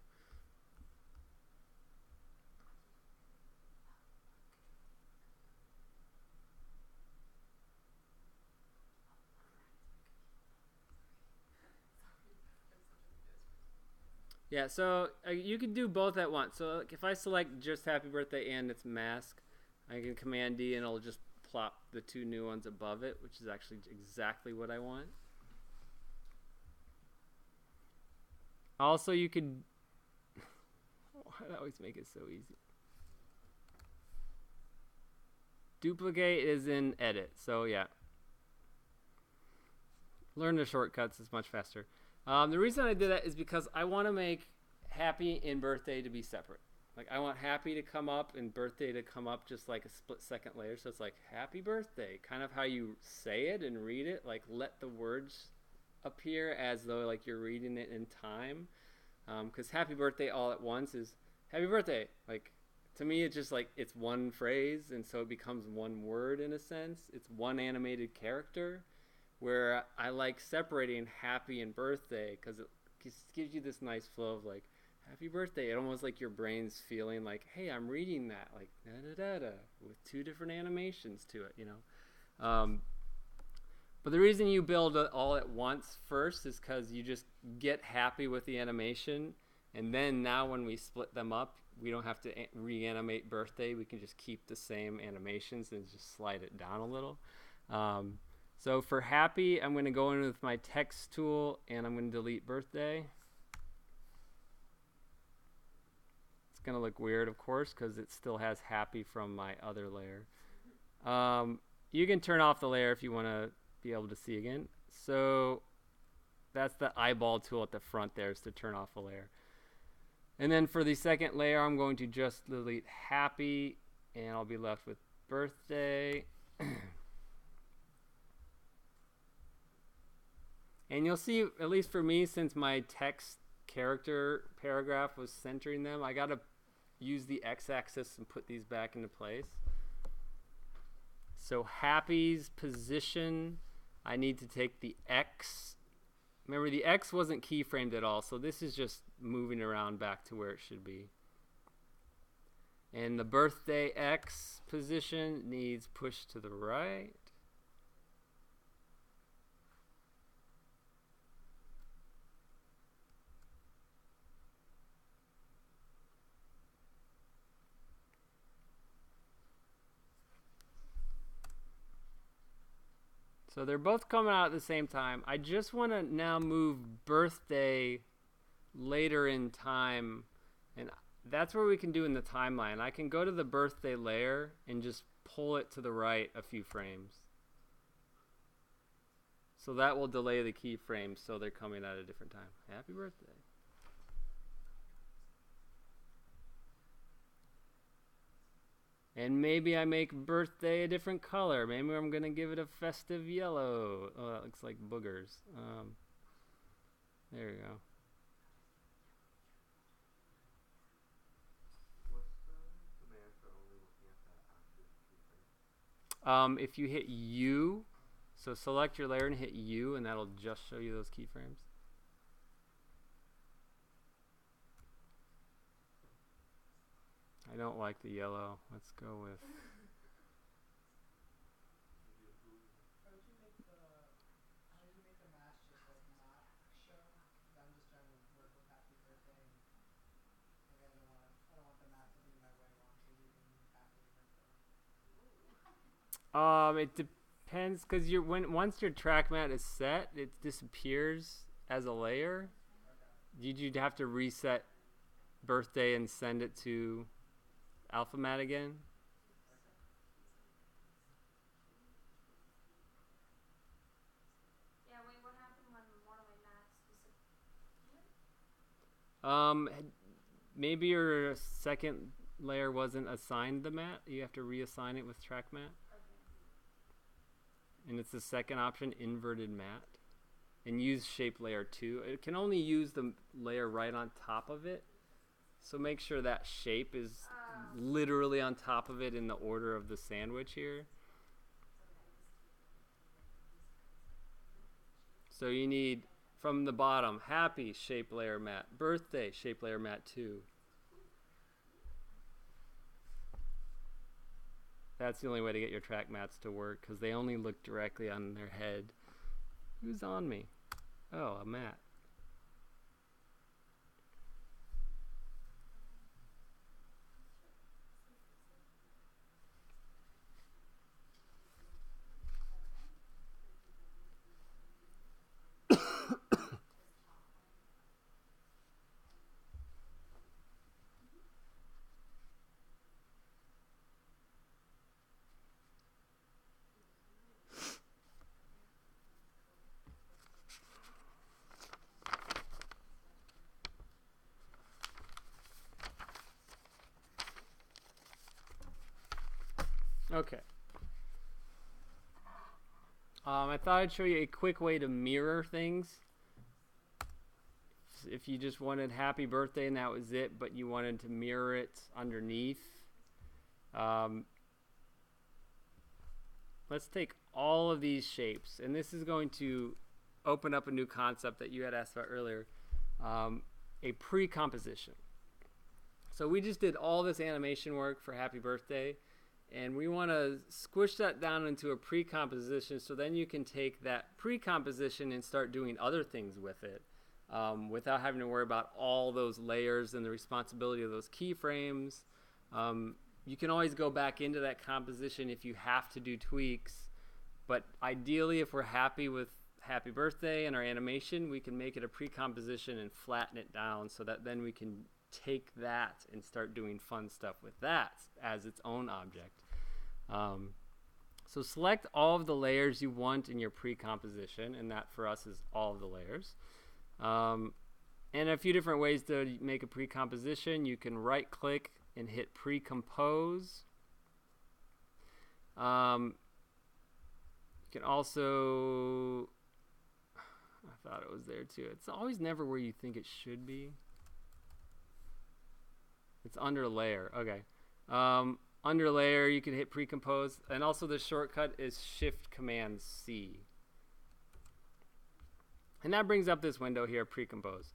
Yeah, so you can do both at once. So like, if I select just Happy Birthday and its mask, I can Command D and it'll just plop the two new ones above it, which is actually exactly what I want. Also, you could, I always make it so easy. Duplicate is in edit, so yeah. Learn the shortcuts, is much faster. The reason I did that is because I want to make happy and birthday to be separate. Like, I want happy to come up and birthday to come up just like a split second later. So it's like happy birthday, kind of how you say it and read it. Like, let the words appear as though like you're reading it in time. Because happy birthday all at once is happy birthday. Like, to me, it's just like it's one phrase, and so it becomes one word in a sense. It's one animated character, where I like separating happy and birthday because it just gives you this nice flow of like happy birthday. It almost like your brain's feeling like, hey, I'm reading that, like da da da da, with two different animations to it, you know. But the reason you build it all at once first is because you just get happy with the animation, and then now when we split them up, we don't have to reanimate birthday. We can just keep the same animations and just slide it down a little. So for happy, I'm going to go in with my text tool, and I'm going to delete birthday. It's going to look weird, of course, because it still has happy from my other layer. You can turn off the layer if you want to be able to see again. So that's the eyeball tool at the front there, is to turn off a layer. And then for the second layer, I'm going to just delete happy, and I'll be left with birthday. And you'll see, at least for me, since my text character paragraph was centering them, I got to use the x-axis and put these back into place. So happy's position, I need to take the x. Remember, the x wasn't keyframed at all, so this is just moving around back to where it should be. And the birthday x position needs pushed to the right. So they're both coming out at the same time. I just want to now move birthday later in time, and that's where we can do in the timeline. I can go to the birthday layer and just pull it to the right a few frames. So that will delay the keyframes so they're coming at a different time. Happy birthday. And maybe I make birthday a different color. Maybe I'm going to give it a festive yellow. Oh, that looks like boogers. There you go. What's the command for only looking at that active keyframe? If you hit U, so select your layer and hit U, and that'll just show you those keyframes. I don't like the yellow. Let's go with... How did you make the mask just like not show? I'm just trying to work with happy birthday, and I don't want the mask to be in my way while I'm deleting happy birthday. It depends, because once your track mat is set, it disappears as a layer. Okay. You'd have to reset birthday and send it to alpha mat again. Yeah, wait, what happened when one of my mats disappeared? Maybe your second layer wasn't assigned the mat. You have to reassign it with track mat. Okay. And it's the second option, inverted mat. And use shape layer 2. It can only use the layer right on top of it. So make sure that shape is literally on top of it in the order of the sandwich here. So you need, from the bottom, happy shape layer mat, birthday shape layer mat 2. That's the only way to get your track mats to work, because they only look directly on their head. Who's on me? Oh, a mat. Okay. I thought I'd show you a quick way to mirror things. If you just wanted happy birthday and that was it, but you wanted to mirror it underneath. Let's take all of these shapes, and this is going to open up a new concept that you had asked about earlier, a pre-composition. So we just did all this animation work for happy birthday, and we want to squish that down into a pre-composition so then you can take that pre-composition and start doing other things with it without having to worry about all those layers and the responsibility of those keyframes. You can always go back into that composition if you have to do tweaks, but ideally if we're happy with happy birthday and our animation, we can make it a pre-composition and flatten it down so that then we can take that and start doing fun stuff with that as its own object. So select all of the layers you want in your pre-composition, and that for us is all of the layers. And a few different ways to make a pre-composition. You can right click and hit pre-compose. You can also, I thought it was there too. It's always never where you think it should be. It's under layer. Okay. Under layer, you can hit pre-compose, and also the shortcut is Shift Command C. And that brings up this window here, pre-compose.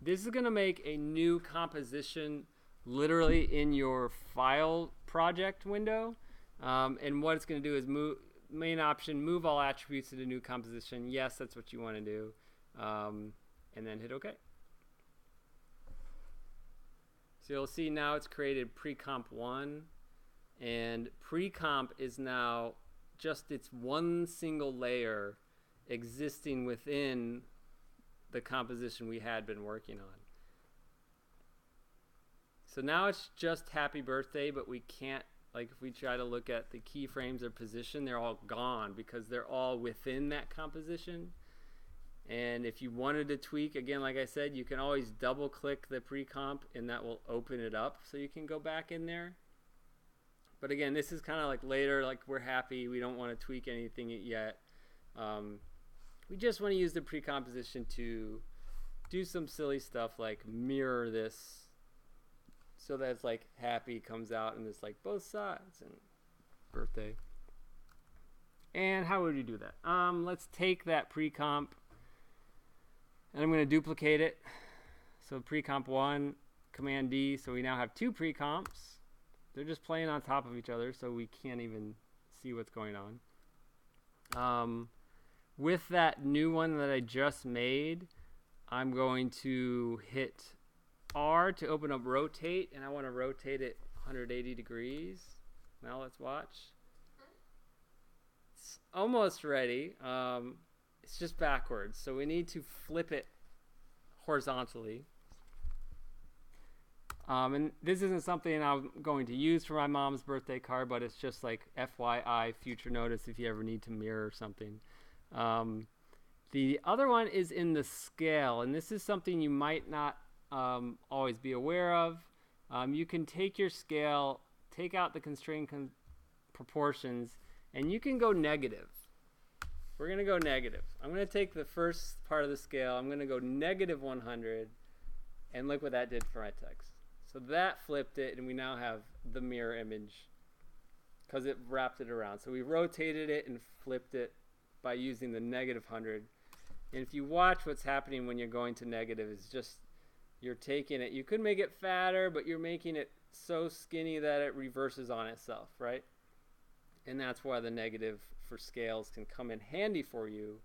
This is going to make a new composition literally in your file project window. And what it's going to do is main option, move all attributes to the new composition. Yes, that's what you want to do. And then hit OK. So you'll see now it's created Precomp 1, and Precomp is now just its one single layer existing within the composition we had been working on. So now it's just happy birthday, but we can't, like if we try to look at the keyframes or position, they're all gone because they're all within that composition. And if you wanted to tweak, again, like I said, you can always double click the pre-comp and that will open it up so you can go back in there. But again, this is kind of like later, like we're happy, we don't want to tweak anything yet. We just want to use the pre-composition to do some silly stuff like mirror this so that it's like happy comes out and it's like both sides and birthday. And how would you do that? Let's take that pre-comp and I'm going to duplicate it. So Precomp 1, Command D, so we now have two pre-comps. They're just playing on top of each other so we can't even see what's going on. With that new one that I just made, I'm going to hit R to open up rotate, and I want to rotate it 180 degrees. Now let's watch. It's almost ready. It's just backwards, so we need to flip it horizontally. And this isn't something I'm going to use for my mom's birthday card, but it's just like FYI, future notice if you ever need to mirror something. The other one is in the scale, and this is something you might not always be aware of. You can take your scale, take out the constrained proportions, and you can go negative. We're going to go negative. I'm going to take the first part of the scale. I'm going to go negative 100, and look what that did for my text. So that flipped it, and we now have the mirror image because it wrapped it around. So we rotated it and flipped it by using the negative 100. And if you watch what's happening when you're going to negative, it's just you're taking it. You could make it fatter, but you're making it so skinny that it reverses on itself, right? And that's why the negative for scales can come in handy for you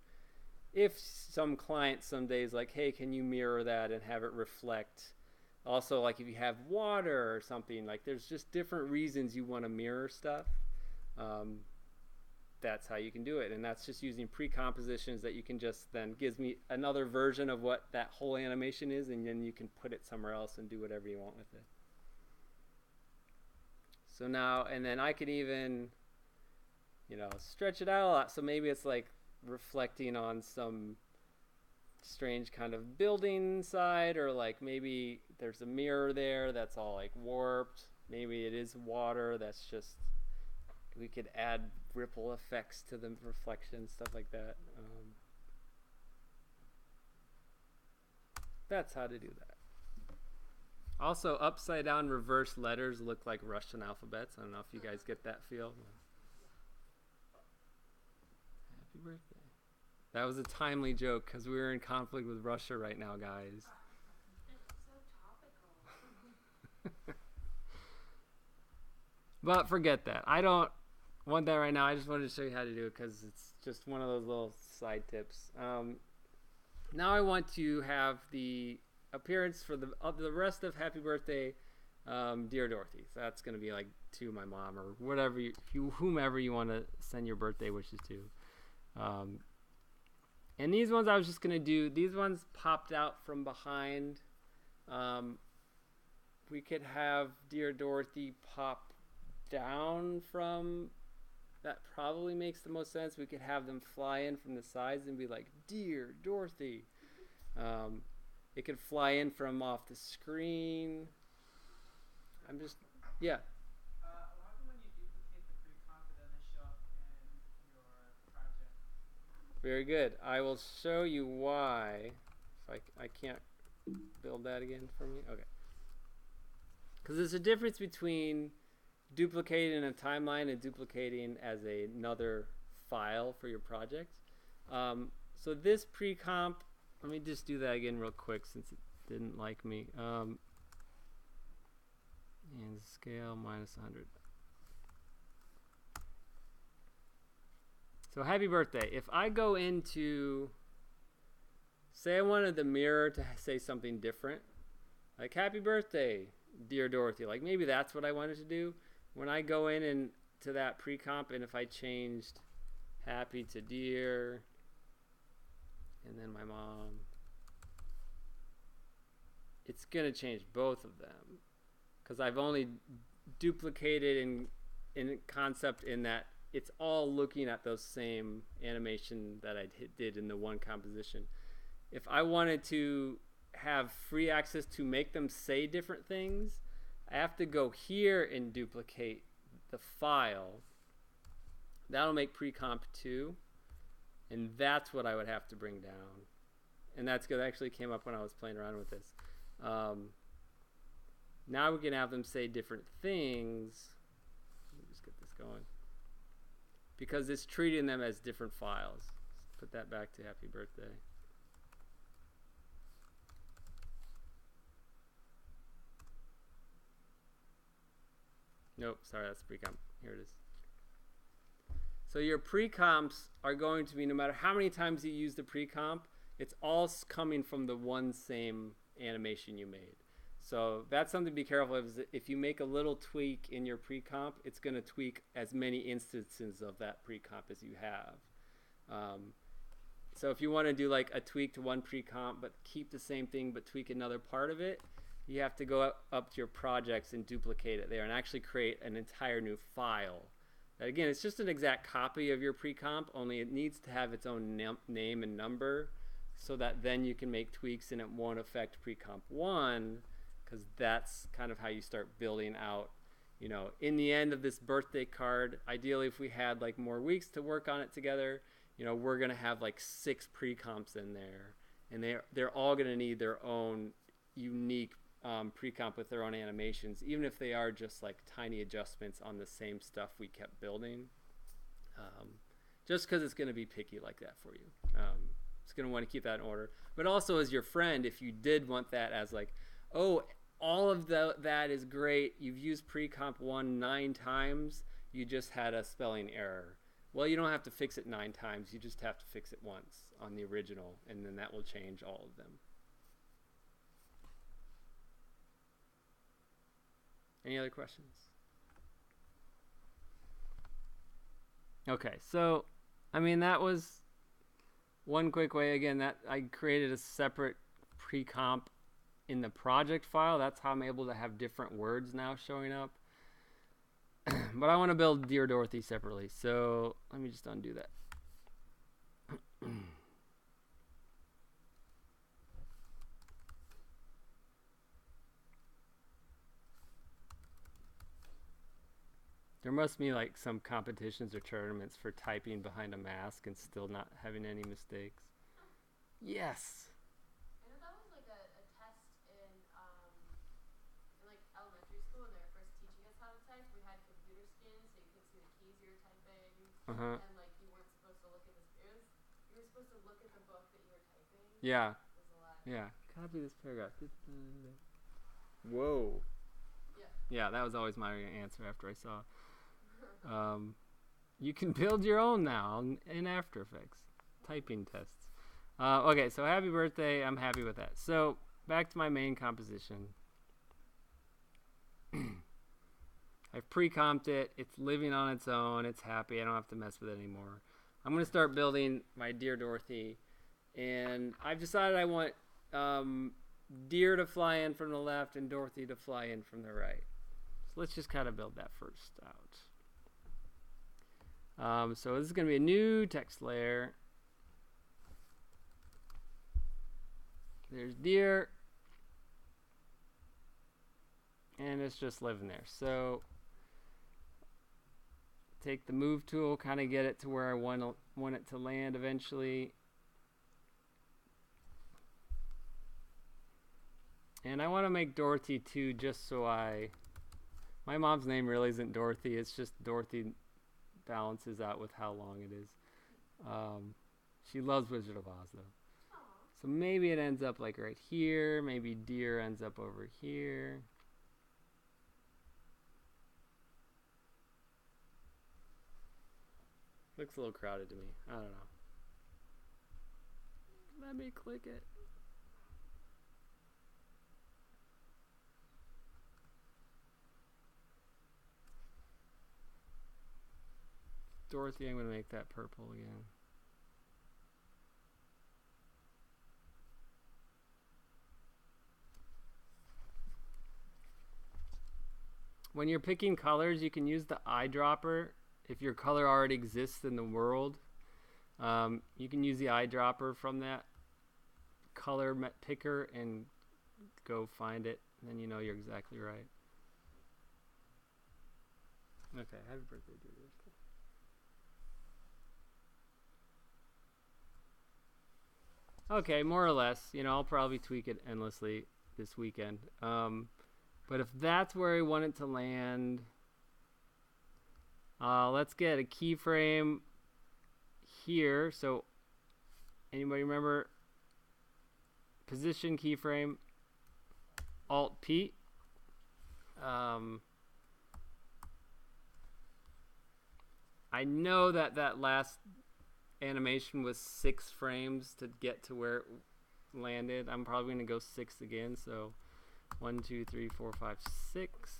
if some client someday is like, hey, can you mirror that and have it reflect? Also, like if you have water or something, like there's just different reasons you want to mirror stuff. That's how you can do it, and that's just using pre-compositions that you can just then gives me another version of what that whole animation is, and then you can put it somewhere else and do whatever you want with it. So now, and then I could even, you know, stretch it out a lot. So maybe it's like reflecting on some strange kind of building side, or like maybe there's a mirror there that's all like warped. Maybe it is water that's just we could add ripple effects to the reflection, stuff like that. That's how to do that. Also, upside down reverse letters look like Russian alphabets. I don't know if you guys get that feel. Happy birthday. That was a timely joke because we were in conflict with Russia right now, guys. So topical. But forget that. I don't want that right now. I just wanted to show you how to do it because it's just one of those little side tips. Now I want to have the appearance for the rest of Happy Birthday, Dear Dorothy. So that's going to be like to my mom or whatever whomever you want to send your birthday wishes to. And these ones I was just going to do. These ones popped out from behind. We could have Dear Dorothy pop down from. That probably makes the most sense. We could have them fly in from the sides and be like, Dear Dorothy. It could fly in from off the screen. Yeah. What happens when you duplicate the pre-comp and then they show up in your project? Very good. I will show you why. If I can't build that again for me. Okay. Because there's a difference between duplicating a timeline and duplicating as another file for your project. So this pre-comp, let me just do that again real quick since it didn't like me. And scale -100. So happy birthday. If I go into, say I wanted the mirror to say something different, like happy birthday, Dear Dorothy. Like maybe that's what I wanted to do. When I go in and to that pre-comp, and if I changed happy to dear, and then my mom, it's going to change both of them. Because I've only duplicated in concept in that it's all looking at those same animation that I did in the one composition. If I wanted to have free access to make them say different things, I have to go here and duplicate the file. That'll make pre-comp 2, and that's what I would have to bring down. And that's good. That actually came up when I was playing around with this. Now we can have them say different things. Let me just get this going. Because it's treating them as different files. Let's put that back to happy birthday. Nope, sorry, that's pre-comp. Here it is. So your pre-comps are going to be, no matter how many times you use the pre-comp, it's all coming from the one same animation you made. So that's something to be careful of. Is if you make a little tweak in your pre-comp, it's going to tweak as many instances of that pre-comp as you have. So if you want to do like a tweak to one pre-comp but keep the same thing but tweak another part of it, you have to go up to your projects and duplicate it there and actually create an entire new file. That again, it's just an exact copy of your pre-comp, only it needs to have its own name and number so that then you can make tweaks and it won't affect pre-comp 1, because that's kind of how you start building out, you know, in the end of this birthday card. Ideally, if we had like more weeks to work on it together, you know, we're going to have like 6 pre-comps in there, and they're all going to need their own unique pre-comp with their own animations, even if they are just like tiny adjustments on the same stuff we kept building, just because it's going to be picky like that for you. It's going to want to keep that in order. But also as your friend, if you did want that as like, oh, all of that is great, you've used pre-comp 1 9 times, you just had a spelling error. Well, you don't have to fix it 9 times, you just have to fix it once on the original, and then that will change all of them. Any other questions? Okay, so I mean that was one quick way. Again, that I created a separate pre-comp in the project file. That's how I'm able to have different words now showing up. But I want to build Dear Dorothy separately, so let me just undo that. There There must be like some competitions or tournaments for typing behind a mask and still not having any mistakes. Yes. I know that was like a test in like elementary school when they were first teaching us how to type. We had computer scans so you could see the keys you were typing, and like you weren't supposed to look at this. You were supposed to look at the book that you were typing. Yeah. It was a lot. Yeah. Copy this paragraph. Whoa. Yeah, that was always my answer after I saw. You can build your own now in After Effects. Typing tests. Okay, so happy birthday. I'm happy with that. So back to my main composition. I've pre-comped it. It's living on its own. It's happy. I don't have to mess with it anymore. I'm going to start building my Dear Dorothy. And I've decided I want Dear to fly in from the left and Dorothy to fly in from the right. So let's just kind of build that first out. So this is going to be a new text layer. There's Dear. And it's just living there. So take the move tool, kind of get it to where I want it to land eventually. And I want to make Dorothy too, just so my mom's name really isn't Dorothy. It's just Dorothy balances out with how long it is. She loves Wizard of Oz though. So maybe it ends up like right here. Maybe Dear ends up over here. Looks a little crowded to me. I don't know. Let me click it. Dorothy, I'm going to make that purple again. When you're picking colors, you can use the eyedropper. If your color already exists in the world, you can use the eyedropper from that color picker and go find it. And then you know you're exactly right. Okay, happy birthday, dear. Okay, more or less. You know, I'll probably tweak it endlessly this weekend. But if that's where I want it to land, let's get a keyframe here. So, anybody remember? Position keyframe, Alt P. I know that last animation was 6 frames to get to where it landed. I'm probably going to go 6 again. So 1, 2, 3, 4, 5, 6.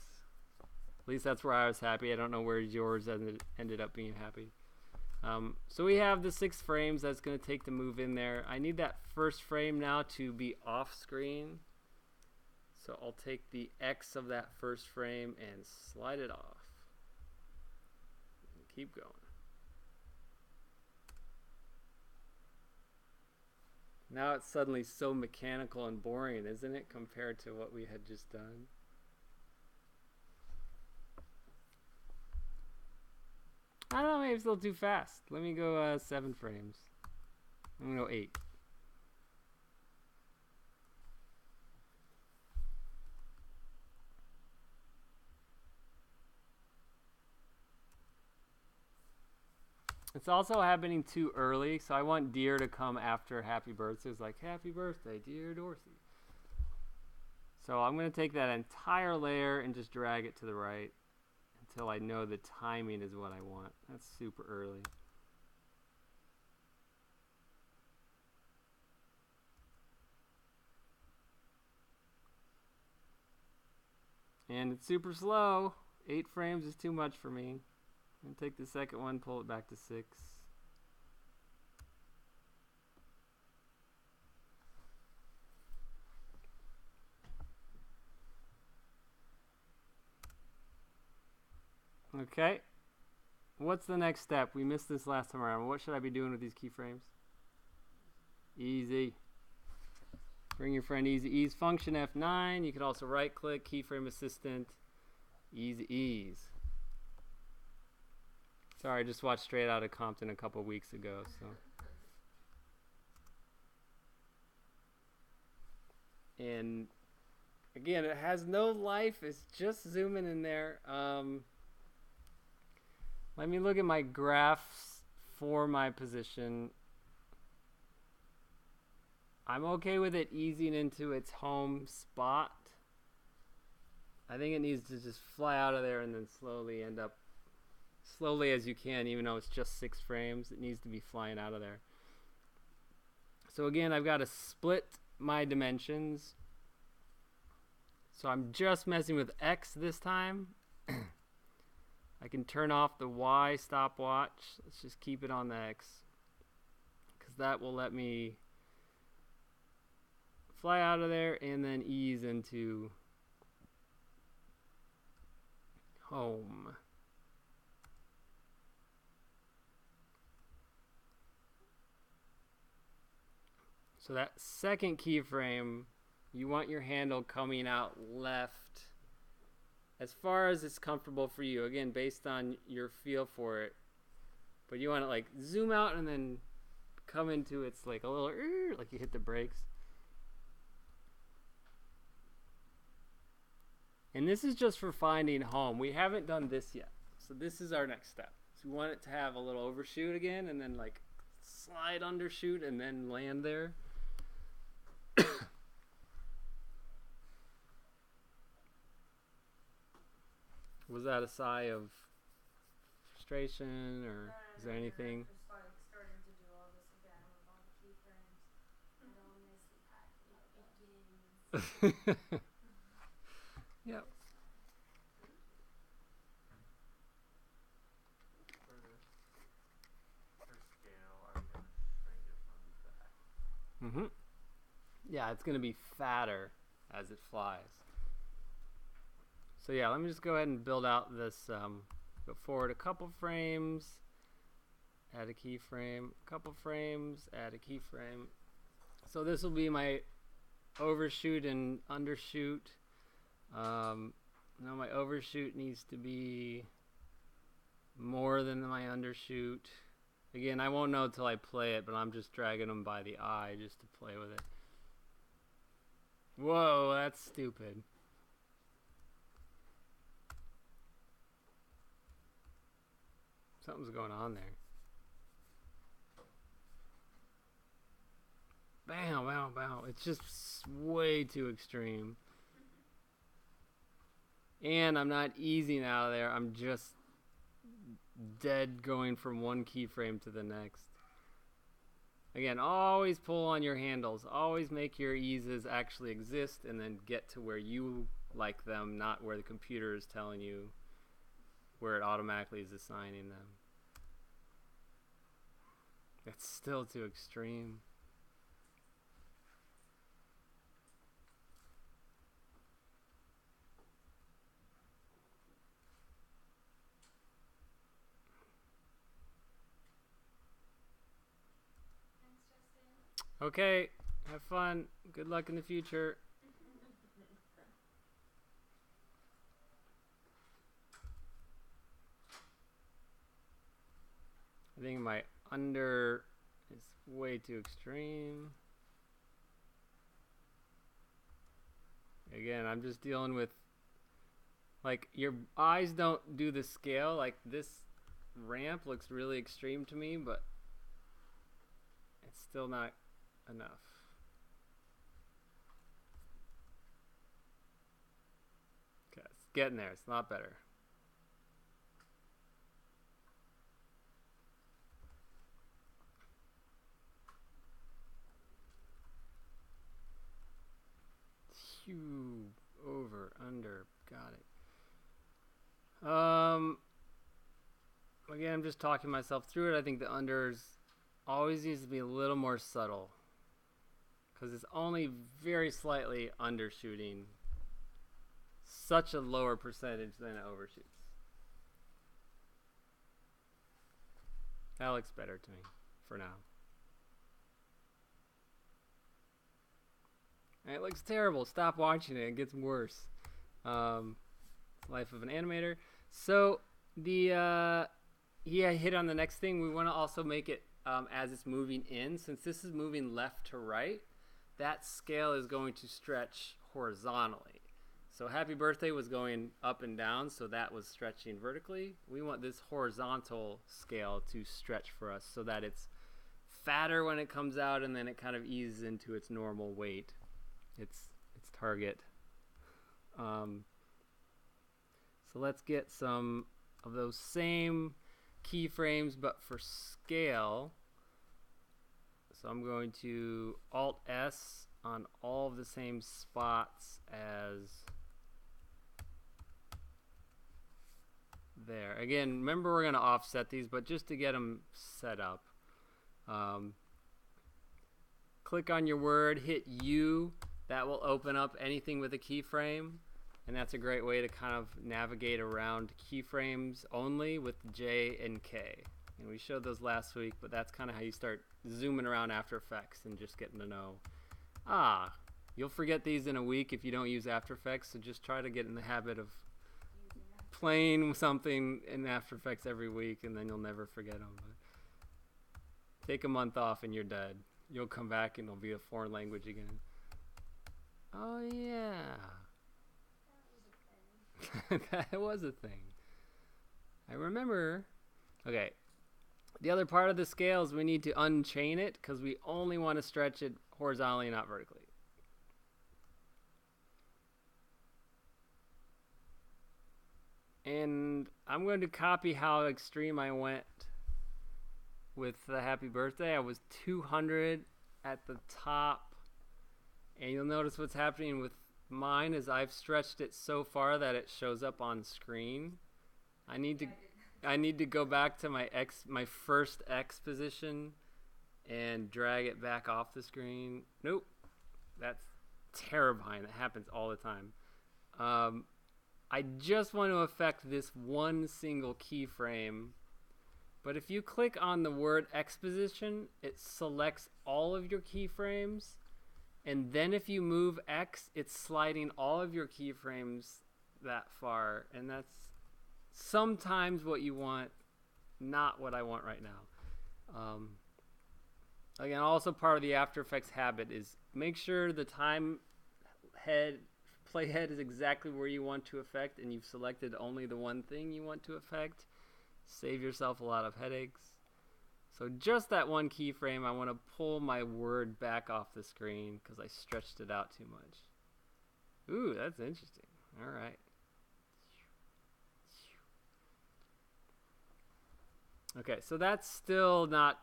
At least that's where I was happy. I don't know where yours ended up being happy. So we have the 6 frames that's going to take the move in there. I need that first frame now to be off screen. So I'll take the X of that first frame and slide it off. And keep going. Now it's suddenly so mechanical and boring, isn't it, compared to what we had just done? I don't know, maybe it's a little too fast. Let me go 7 frames. I'm going to go 8. It's also happening too early, so I want Dear to come after Happy Birthday. It's like, Happy Birthday, dear Dorothy. So I'm going to take that entire layer and just drag it to the right until I know the timing is what I want. That's super early. And it's super slow. 8 frames is too much for me. And take the second one, pull it back to 6. Okay. What's the next step? We missed this last time around. What should I be doing with these keyframes? Easy. Bring your friend Easy Ease. Function F9. You can also right click, keyframe assistant, Easy Ease. Sorry, I just watched Straight Outta Compton a couple weeks ago, so. And again, it has no life. It's just zooming in there. Let me look at my graphs for my position. I'm okay with it easing into its home spot. I think it needs to just fly out of there and then slowly end up, slowly as you can, even though it's just 6 frames, it needs to be flying out of there. So again, I've got to split my dimensions. So I'm just messing with X this time. I can turn off the Y stopwatch. Let's just keep it on the X, because that will let me fly out of there and then ease into home. So that second keyframe, you want your handle coming out left as far as it's comfortable for you, again based on your feel for it, but you want to like zoom out and then come into its like a little like you hit the brakes. And this is just for finding home. We haven't done this yet, so this is our next step. So we want it to have a little overshoot again and then like slide undershoot and then land there. Was that a sigh of frustration, or is there anything? Just like starting to do all this again with all the keyframes. And all nicely packed. Yep. For scale, are you going to shrink it from the back? Yeah, it's going to be fatter as it flies. So yeah, let me just go ahead and build out this, go forward a couple frames, add a keyframe, a couple frames, add a keyframe. So this will be my overshoot and undershoot. Now my overshoot needs to be more than my undershoot. Again, I won't know till I play it, but I'm just dragging them by the eye just to play with it. Whoa, that's stupid. Something's going on there. Bam, bam, bam. It's just way too extreme. And I'm not easing out of there. I'm just dead going from one keyframe to the next. Again, always pull on your handles. Always make your eases actually exist and then get to where you like them, not where the computer is telling you where it automatically is assigning them. It's still too extreme. Thanks, Justin. Okay, have fun. Good luck in the future. I think my under is way too extreme. Again, I'm just dealing with, like, your eyes don't do the scale. Like, this ramp looks really extreme to me, but it's still not enough. Okay, it's getting there. It's not better. Over, under, got it. Again, I'm just talking myself through it. I think the unders always needs to be a little more subtle, because it's only very slightly undershooting such a lower percentage than it overshoots. That looks better to me for now. And it looks terrible. Stop watching it. It gets worse. Life of an Animator. So the hit on the next thing. We want to also make it as it's moving in. Since this is moving left to right, that scale is going to stretch horizontally. So happy birthday was going up and down, so that was stretching vertically. We want this horizontal scale to stretch for us so that it's fatter when it comes out, and then it kind of eases into its normal weight, its target. So let's get some of those same keyframes, but for scale. So I'm going to Alt S on all of the same spots as there. Again, remember we're going to offset these, but just to get them set up. Click on your word, hit U. That will open up anything with a keyframe, and that's a great way to kind of navigate around keyframes only with J and K. And we showed those last week, but that's kind of how you start zooming around After Effects and just getting to know. You'll forget these in a week if you don't use After Effects, so just try to get in the habit of playing something in After Effects every week, and then you'll never forget them. But take a month off and you're dead. You'll come back and it'll be a foreign language again. Oh yeah. That was a thing. I remember. Okay. The other part of the scale is we need to unchain it because we only want to stretch it horizontally, not vertically. And I'm going to copy how extreme I went with the happy birthday. I was 200 at the top. And you'll notice what's happening with mine is I've stretched it so far that it shows up on screen. I need to go back to my first X position and drag it back off the screen. Nope. That's terrifying. That happens all the time. I just want to affect this one single keyframe. But if you click on the word X position, it selects all of your keyframes. And then if you move X, it's sliding all of your keyframes that far. And that's sometimes what you want, not what I want right now. Again, also part of the After Effects habit is make sure the playhead is exactly where you want to affect, and you've selected only the one thing you want to affect. Save yourself a lot of headaches. So just that one keyframe, I want to pull my word back off the screen because I stretched it out too much. Ooh, that's interesting. All right. Okay, so that's still not...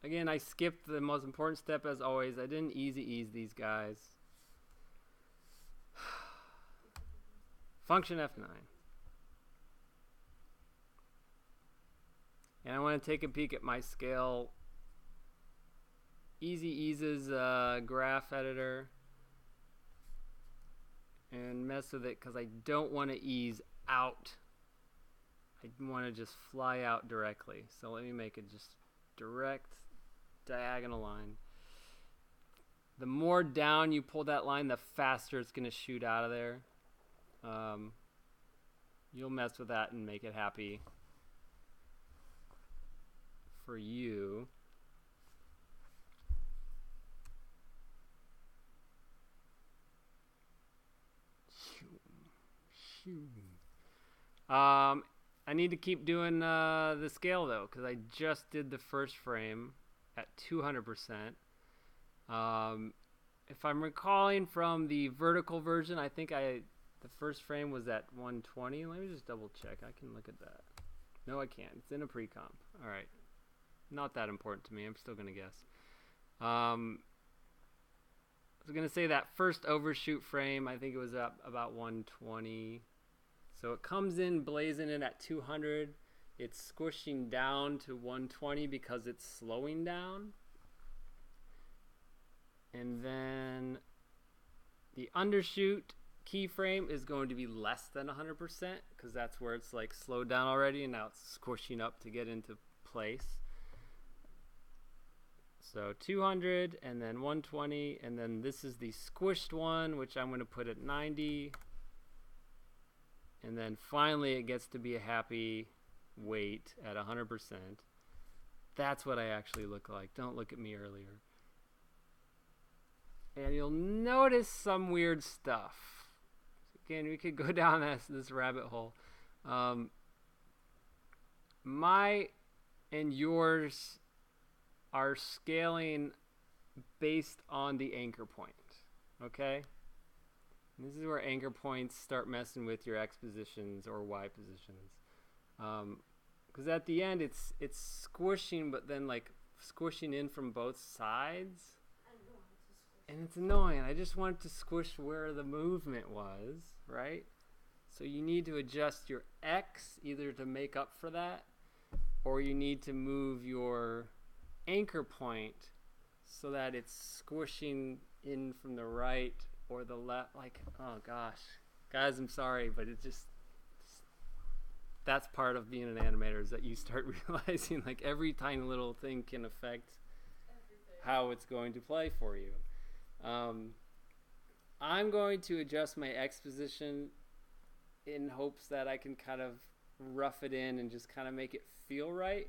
Again, I skipped the most important step as always. I didn't easy ease these guys. Function F9. And I want to take a peek at my scale. Easy eases graph editor. And mess with it because I don't want to ease out. I want to just fly out directly. So let me make it just direct diagonal line. The more down you pull that line, the faster it's going to shoot out of there. You'll mess with that and make it happy for you. I need to keep doing the scale though, because I just did the first frame at 200%. If I'm recalling from the vertical version, I think the first frame was at 120. Let me just double check. I can look at that. No, I can't. It's in a pre-comp. All right. Not that important to me. I'm still going to guess. I was going to say that first overshoot frame, I think it was up about 120. So it comes in blazing in at 200. It's squishing down to 120 because it's slowing down. And then the undershoot keyframe is going to be less than 100% because that's where it's like slowed down already and now it's squishing up to get into place. So 200 and then 120, and then this is the squished one, which I'm going to put at 90. And then finally it gets to be a happy weight at 100%. That's what I actually look like. Don't look at me earlier. And you'll notice some weird stuff. Again, we could go down this rabbit hole. My and yours are scaling based on the anchor point. Okay? And this is where anchor points start messing with your X positions or Y positions. Because at the end, it's squishing, but then like squishing in from both sides. And it's annoying. I just want it to squish where the movement was, right? So you need to adjust your X either to make up for that, or you need to move your anchor point so that it's squishing in from the right or the left. Like, oh gosh. Guys, I'm sorry, but it just, that's part of being an animator, is that you start realizing like every tiny little thing can affect how it's going to play for you. I'm going to adjust my X position in hopes that I can kind of rough it in and just kind of make it feel right.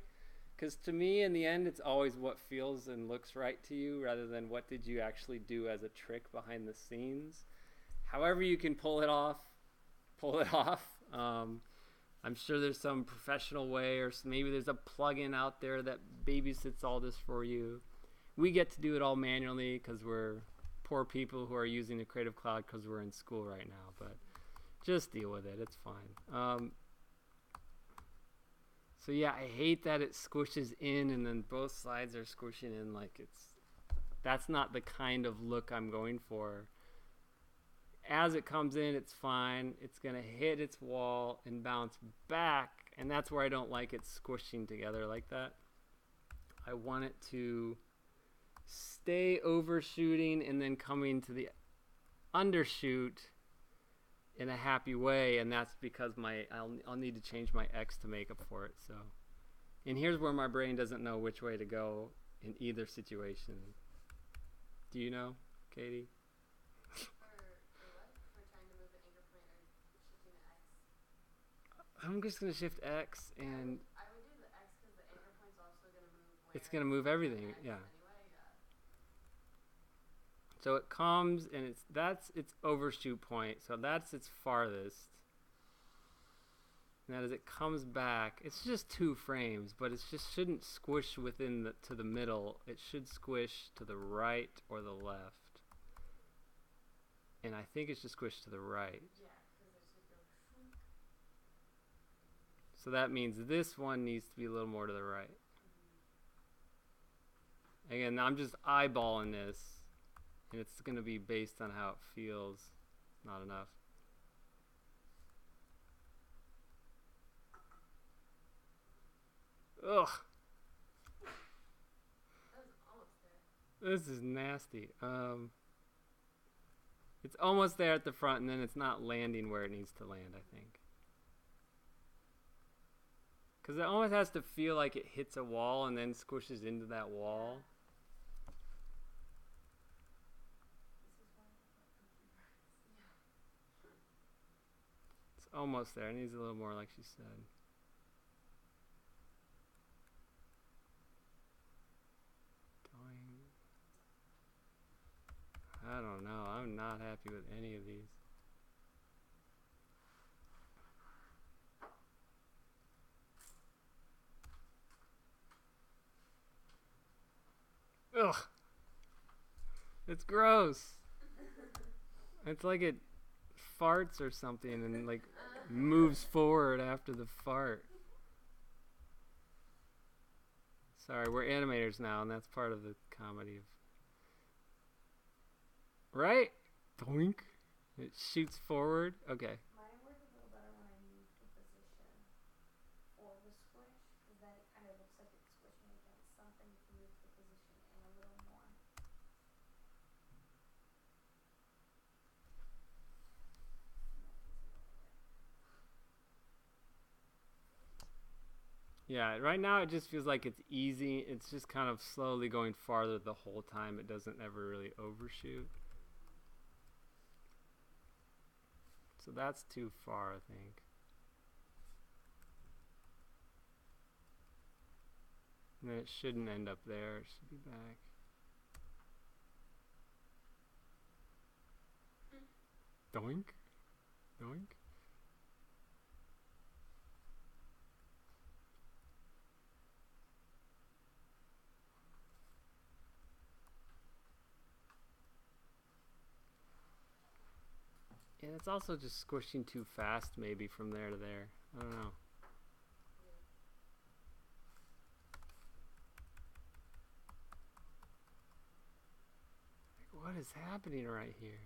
Because to me, in the end, it's always what feels and looks right to you rather than what did you actually do as a trick behind the scenes. However you can pull it off, pull it off. I'm sure there's some professional way, or maybe there's a plugin out there that babysits all this for you. We get to do it all manually because we're poor people who are using the Creative Cloud because we're in school right now, but just deal with it. It's fine. So yeah, I hate that it squishes in and then both sides are squishing in like that's not the kind of look I'm going for. As it comes in, it's fine. It's going to hit its wall and bounce back, and that's where I don't like it squishing together like that. I want it to stay overshooting and then coming to the undershoot in a happy way, and that's because I'll need to change my X to make up for it. So, and here's where my brain doesn't know which way to go in either situation. Do you know, Katie? For what? For trying to move the anchor point or shifting the X? I'm just gonna shift X, and I would do the X because the anchor point's also gonna move. it's gonna move everything. X Yeah. anyway, So it comes and that's its overshoot point. So that's its farthest. Now as it comes back, it's just 2 frames, but it just shouldn't squish within to the middle. It should squish to the right or the left. And I think it should squish to the right. Yeah, because it should go shunk. So that means this one needs to be a little more to the right. Again, I'm just eyeballing this. And it's going to be based on how it feels. Not enough. Ugh. That was almost there. This is nasty. It's almost there at the front, and then it's not landing where it needs to land, I think. Because it almost has to feel like it hits a wall and then squishes into that wall. It's almost there. It needs a little more, like she said. I don't know. I'm not happy with any of these. Ugh. It's gross. It's like it farts or something and like moves forward after the fart. Sorry, we're animators now, and that's part of the comedy of. Right? Doink. It shoots forward. Okay. Mine work a little better when I move the position for the squish, because then it kind of looks like it's squishing against something if you move the position in a little more. Yeah, right now it just feels like it's easy. It's just kind of slowly going farther the whole time. It doesn't ever really overshoot. So that's too far, I think. And then it shouldn't end up there. It should be back. Doink. Doink. And it's also just squishing too fast maybe from there to there. I don't know. Like, what is happening right here?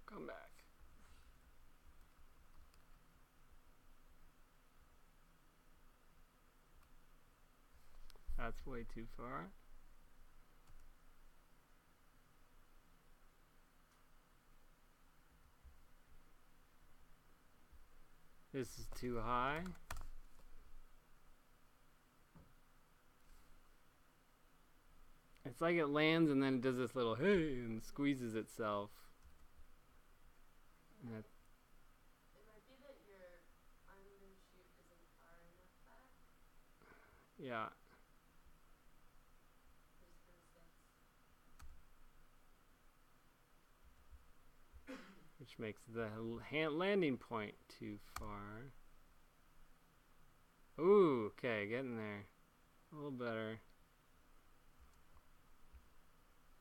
Come back. That's way too far. This is too high. It's like it lands and then it does this little hey and squeezes itself. And that, It might be that your undershoot isn't far enough back. yeah. Which makes the landing point too far. Ooh, okay, getting there. A little better.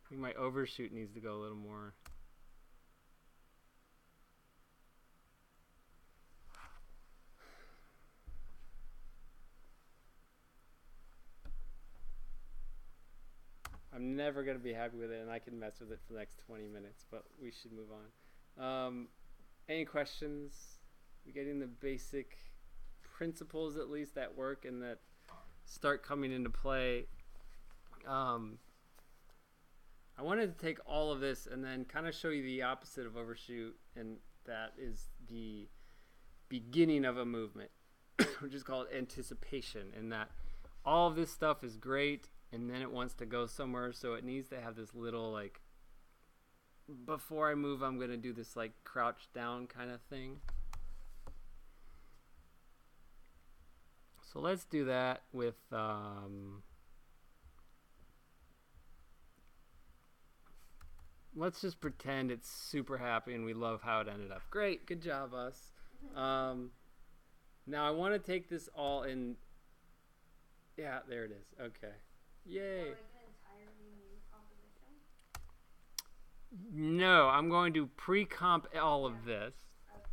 I think my overshoot needs to go a little more. I'm never going to be happy with it, and I can mess with it for the next 20 minutes, but we should move on. Any questions? We getting the basic principles at least that work and that start coming into play. I wanted to take all of this and then kind of show you the opposite of overshoot, and that is the beginning of a movement, which is called anticipation, and that all of this stuff is great and then it wants to go somewhere, so it needs to have this little like, before I move I'm gonna do this like crouch down kind of thing. So let's do that with let's just pretend it's super happy and we love how it ended up. Great, good job us. Now I want to take this all in. Yeah, there it is. Okay. Yay. Like an entirely new composition? No, I'm going to pre-comp all of this. Okay.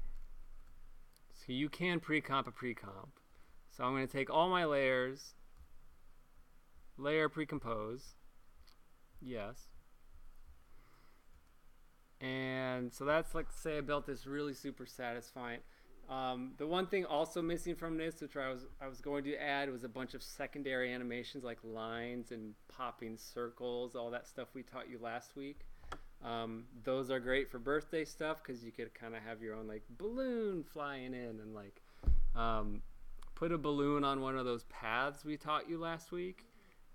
So you can pre-comp a pre-comp. So I'm going to take all my layers, layer pre-compose. Yes. And so that's like, say I built this really super satisfying. The one thing also missing from this, which I was going to add, was a bunch of secondary animations like lines and popping circles, all that stuff we taught you last week. Those are great for birthday stuff because you could kind of have your own like balloon flying in and like put a balloon on one of those paths we taught you last week,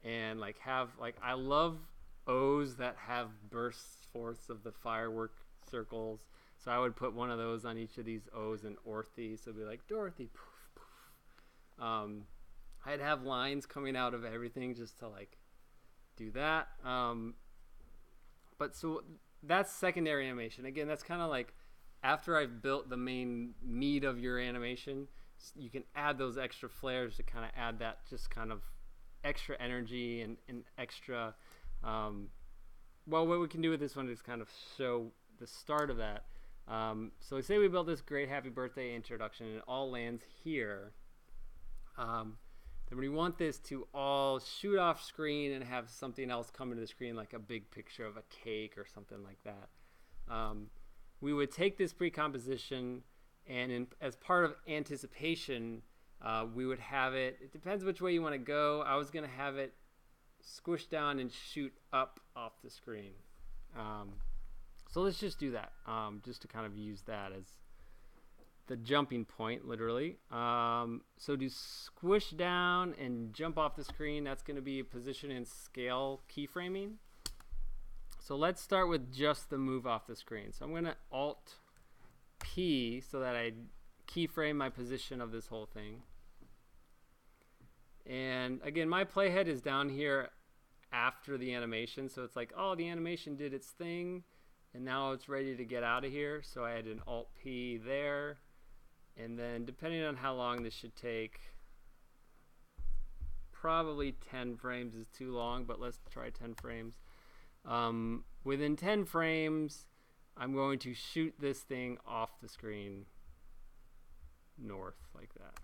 and like have like, I love O's that have bursts forth of the firework circles. So I would put one of those on each of these O's and Orthy. So it'd be like Dorothy, poof, poof. I'd have lines coming out of everything just to like do that. But so that's secondary animation. Again, that's kind of like after I've built the main meat of your animation, you can add those extra flares to kind of add that just kind of extra energy and extra. Well, what we can do with this one is kind of show the start of that. So say we built this great happy birthday introduction and it all lands here. Then we want this to all shoot off screen and have something else come into the screen, like a big picture of a cake or something like that. We would take this pre-composition and as part of anticipation, we would have it depends which way you want to go. I was going to have it squish down and shoot up off the screen. So let's just do that, just to kind of use that as the jumping point, literally. So do squish down and jump off the screen. That's going to be position and scale keyframing. So let's start with just the move off the screen. So I'm going to Alt P so that I keyframe my position of this whole thing. And again, my playhead is down here after the animation. So it's like, oh, the animation did its thing and now it's ready to get out of here. So I had an Alt P there. And then depending on how long this should take, probably 10 frames is too long, but let's try 10 frames. Within 10 frames, I'm going to shoot this thing off the screen north like that.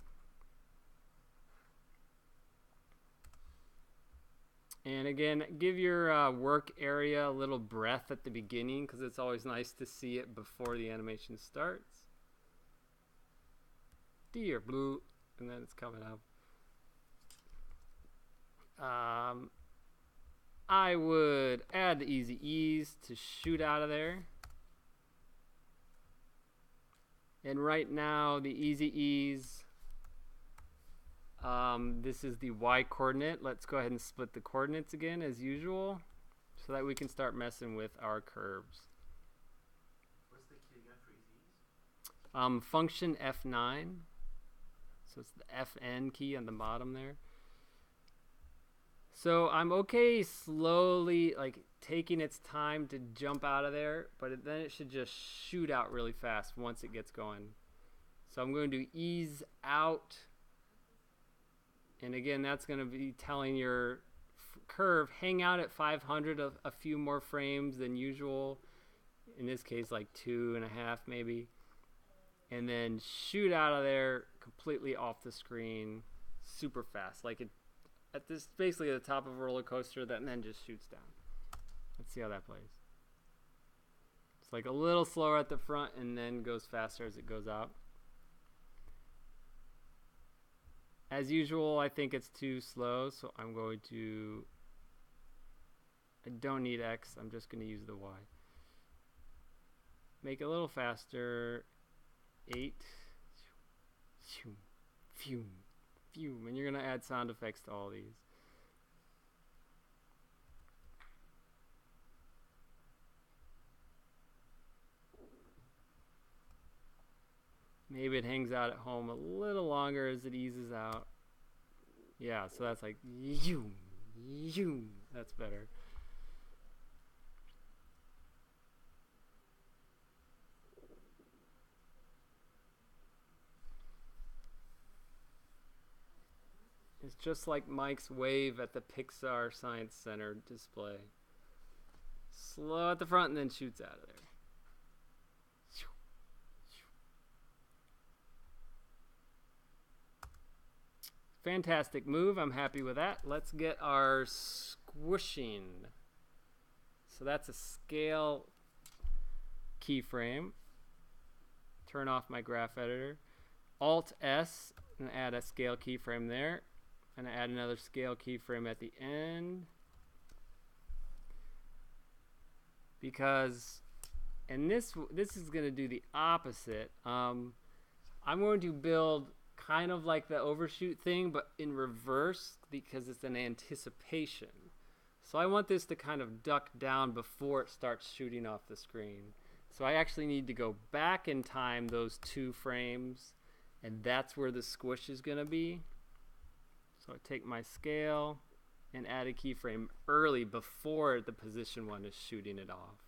And again, give your work area a little breath at the beginning because it's always nice to see it before the animation starts. Dear blue, and then it's coming up. I would add the easy ease to shoot out of there. And right now, the easy ease, this is the Y coordinate. Let's go ahead and split the coordinates again as usual so that we can start messing with our curves. What's the key again for easy ease? Function F9. So it's the FN key on the bottom there. So I'm okay slowly like taking its time to jump out of there, but then it should just shoot out really fast once it gets going. So I'm going to ease out. And again, that's going to be telling your curve, hang out at 500 a few more frames than usual. In this case, like 2.5 maybe. And then shoot out of there completely off the screen super fast. Like it at this basically at the top of a roller coaster that and then just shoots down. Let's see how that plays. It's like a little slower at the front and then goes faster as it goes out. As usual, I think it's too slow, so I'm going to, I don't need X, I'm just going to use the Y. Make it a little faster. 8. Phew. And you're going to add sound effects to all these. Maybe it hangs out at home a little longer as it eases out. Yeah, so that's like, that's better. It's just like Mike's wave at the Pixar Science Center display. Slow at the front and then shoots out of there. Fantastic move. I'm happy with that. Let's get our squishing. So that's a scale keyframe. Turn off my graph editor. Alt S and add a scale keyframe there. And add another scale keyframe at the end. Because, and this is going to do the opposite. I'm going to build kind of like the overshoot thing, but in reverse because it's an anticipation. So I want this to kind of duck down before it starts shooting off the screen. So I actually need to go back in time those 2 frames, and that's where the squish is going to be. So I take my scale and add a keyframe early before the position 1 is shooting it off.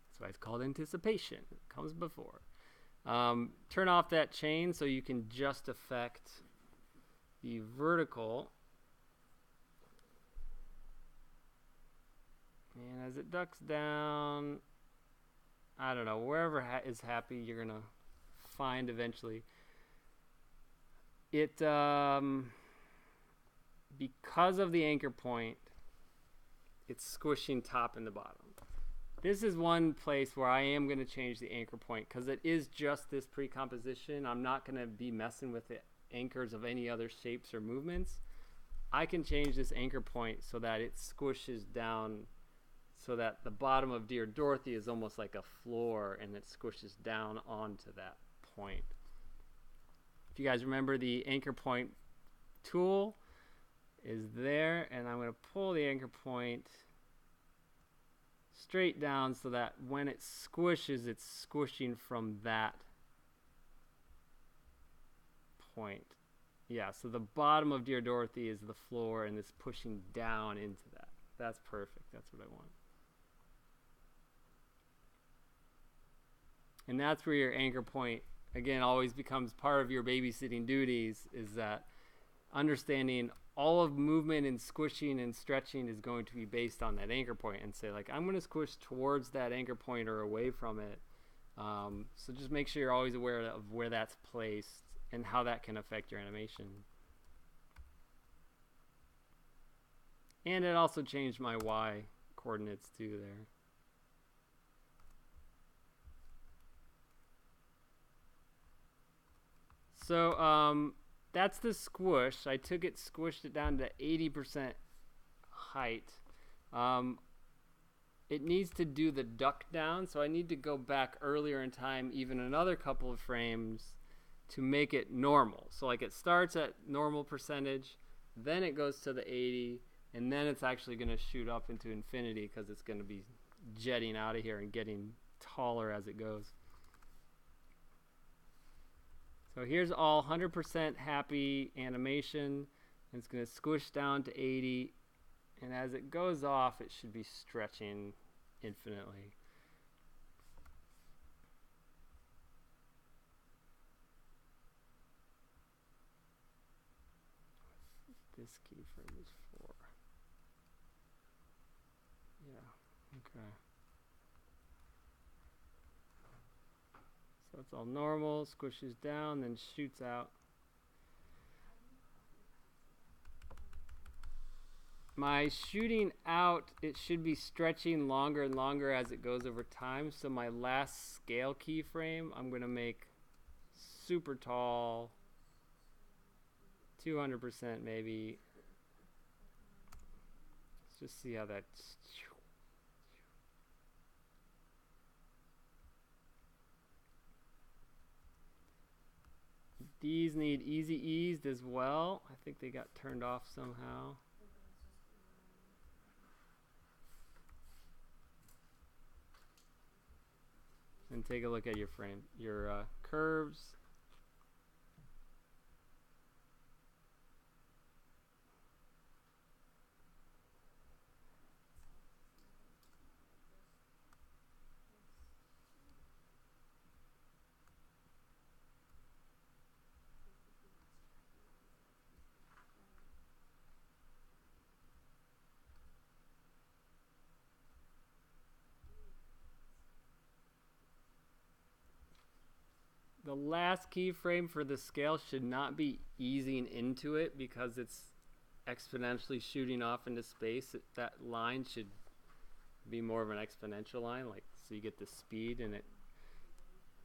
That's why it's called anticipation. It comes before. Turn off that chain so you can just affect the vertical. And as it ducks down, I don't know, wherever is happy, you're going to find eventually. It, because of the anchor point, it's squishing top and the bottom. This is one place where I am going to change the anchor point because it is just this pre-composition. I'm not going to be messing with the anchors of any other shapes or movements. I can change this anchor point so that it squishes down so that the bottom of Dear Dorothy is almost like a floor and it squishes down onto that point. If you guys remember, the anchor point tool is there, and I'm going to pull the anchor point straight down so that when it squishes, it's squishing from that point. Yeah, so the bottom of Dear Dorothy is the floor and it's pushing down into that. That's perfect. That's what I want. And that's where your anchor point, again, always becomes part of your babysitting duties, is that understanding all of movement and squishing and stretching is going to be based on that anchor point, and say, like, I'm going to squish towards that anchor point or away from it. So just make sure you're always aware of where that's placed and how that can affect your animation. And it also changed my Y coordinates too there. So that's the squish. I took it, squished it down to 80% height. It needs to do the duck down, so I need to go back earlier in time, even another couple of frames, to make it normal. So like it starts at normal percentage, then it goes to the 80, and then it's actually going to shoot up into infinity because it's going to be jetting out of here and getting taller as it goes. So here's all 100% happy animation, and it's going to squish down to 80, and as it goes off, it should be stretching infinitely. This keyframe is 4. Yeah, okay. So it's all normal, squishes down, then shoots out. My shooting out, it should be stretching longer and longer as it goes over time. So my last scale keyframe, I'm going to make super tall, 200% maybe. Let's just see how that's. These need easy eased as well. I think they got turned off somehow. And take a look at your frame, your curves. The last keyframe for the scale should not be easing into it because it's exponentially shooting off into space. That line should be more of an exponential line, like, so you get the speed, and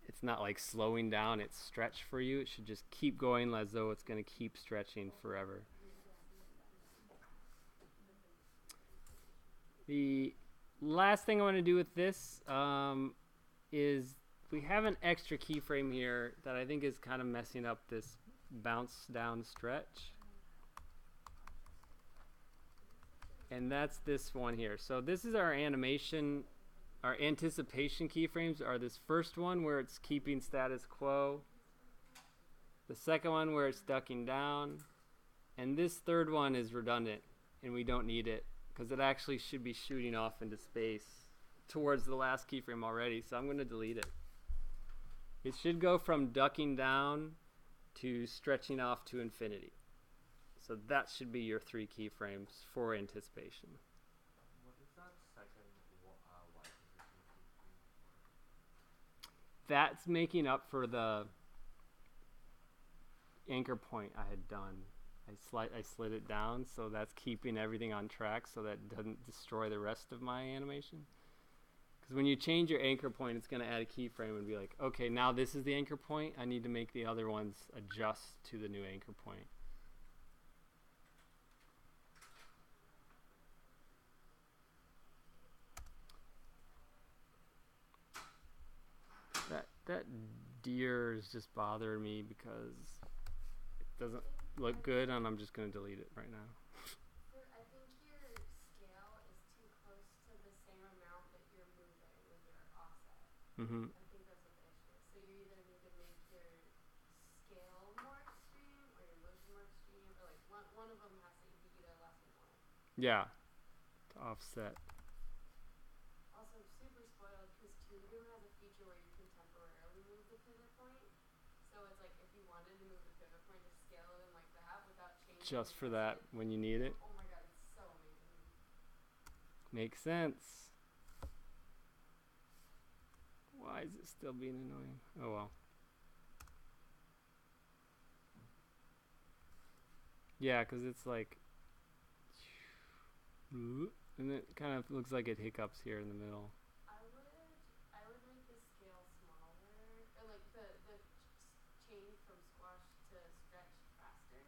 it's not like slowing down, it's stretch for you. It should just keep going as though it's going to keep stretching forever. The last thing I want to do with this is we have an extra keyframe here that I think is kind of messing up this bounce down stretch. And that's this one here. So this is our animation, our anticipation keyframes are this first one where it's keeping status quo, the second one where it's ducking down, and this third one is redundant and we don't need it because it actually should be shooting off into space towards the last keyframe already, so I'm going to delete it. It should go from ducking down to stretching off to infinity. So that should be your 3 keyframes for anticipation. What is that second Y position keyframe for? That's making up for the anchor point I had done. I slid it down, so that's keeping everything on track so that doesn't destroy the rest of my animation. Because when you change your anchor point, it's going to add a keyframe and be like, okay, now this is the anchor point. I need to make the other ones adjust to the new anchor point. That deer is just bothering me because it doesn't look good, and I'm just going to delete it right now. I think your scale is too close to the same amount that Mm-hmm. I think that's what the issue is. So you either need to make your scale more extreme or your motion more extreme, or like one of them has to be either less or more. Yeah. To offset. Also, I'm super spoiled because Toon Boom has a feature where you can temporarily move the pivot point. So it's like if you wanted to move the pivot point to scale it in like that without changing Just the for that message. when you need it. Oh my god, it's so amazing. Makes sense. Why is it still being annoying? Oh well. Yeah, because it's like, and it kind of looks like it hiccups here in the middle. I would make the scale smaller, or like the change from squash to stretch faster.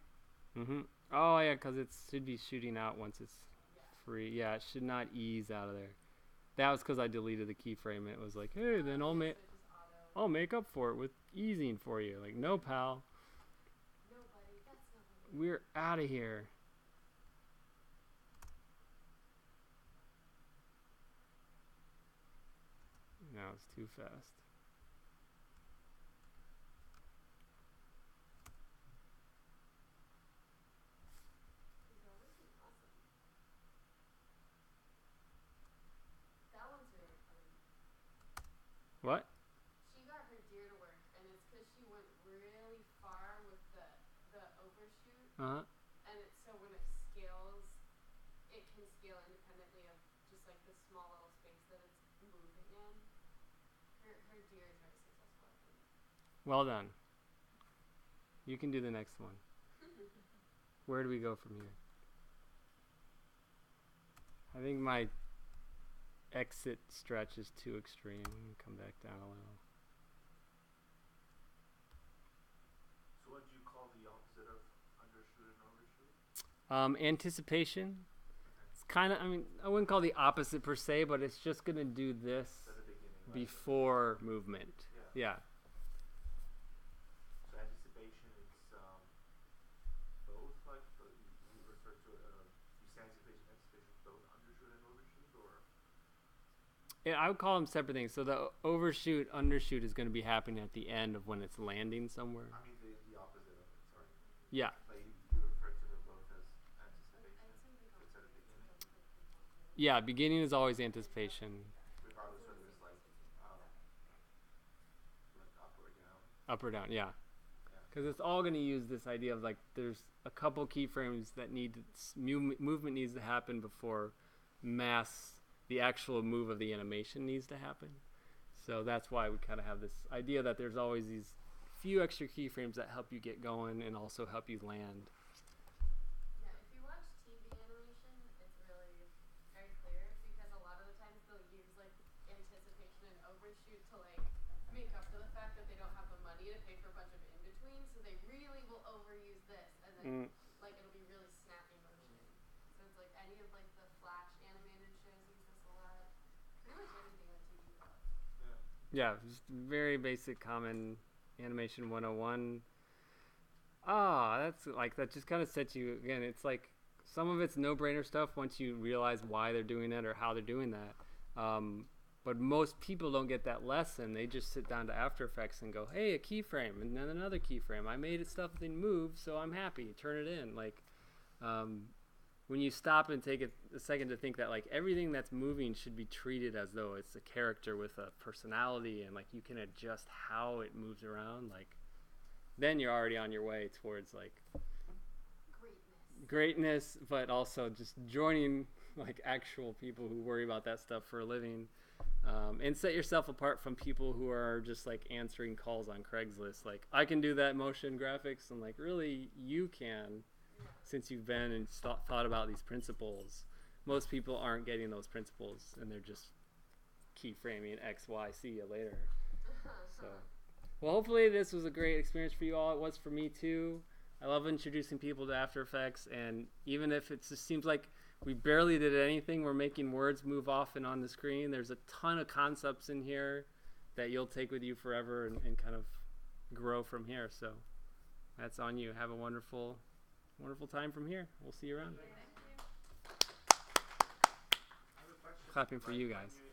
Mm-hmm. Oh yeah, because it should be shooting out once it's Yeah. free. Yeah, it should not ease out of there. That was because I deleted the keyframe. It was like, hey, then I'll So make it just auto. make up for it with easing for you. Like, no, pal, No, buddy, that's not what it we're out of here. No, it's too fast. These are really awesome. That one's really funny. What? She got her deer to work, and it's because she went really far with the overshoot, Uh huh. and it so when it scales, it can scale independently of just like the small little space that it's moving in. Her deer is very successful, I think. Well done. You can do the next one. Where do we go from here? I think my exit stretch is too extreme. Come back down a little. So what do you call the opposite of undershoot and overshoot? Anticipation. It's kind of, I mean, I wouldn't call the opposite per se, but it's just going to do this At the beginning, right? before movement. Yeah. Yeah. So anticipation, it's both like you refer to you say anticipation both undershoot and overshoot, or Yeah, I would call them separate things. So the overshoot, undershoot is going to be happening at the end of when it's landing somewhere. I mean the opposite of it. Sorry, Yeah. but you refer to them both as anticipation. I'd say they If go it's at the beginning, Yeah, beginning is always anticipation. regardless whether it's like up or down. Up or down, yeah. Yeah. Because it's all going to use this idea of like there's a couple keyframes that need movement needs to happen before the actual move of the animation needs to happen. So that's why we kind of have this idea that there's always these few extra keyframes that help you get going and also help you land. Yeah, if you watch TV animation, it's really very clear because a lot of the times they'll use like anticipation and overshoot to like make up for the fact that they don't have the money to pay for a bunch of in-between, so they really will overuse this and then like it'll be really snappy motion. So it's like any of like the Flash animated shows use this a lot. Pretty much everything on TV does. Yeah, just very basic common animation 101. That's like, that just kind of sets you, again, it's like some of it's no-brainer stuff once you realize why they're doing it or how they're doing that. But most people don't get that lesson. They just sit down to After Effects and go, hey, a keyframe, and then another keyframe. I made it stuff that move, so I'm happy. Turn it in. Like, when you stop and take a second to think that like everything that's moving should be treated as though it's a character with a personality and like you can adjust how it moves around, like then you're already on your way towards like greatness, but also just joining like actual people who worry about that stuff for a living, and set yourself apart from people who are just like answering calls on Craigslist. Like, I can do that motion graphics, and like, really, you can, since you've been and thought about these principles. Most people aren't getting those principles, and they're just keyframing X, Y, see you later. So, well, hopefully this was a great experience for you all. It was for me too. I love introducing people to After Effects, and even if it just seems like we barely did anything, we're making words move off and on the screen. There's a ton of concepts in here that you'll take with you forever and kind of grow from here. So that's on you. Have a wonderful time from here. We'll see you around. I have a question. Clapping for you guys. When you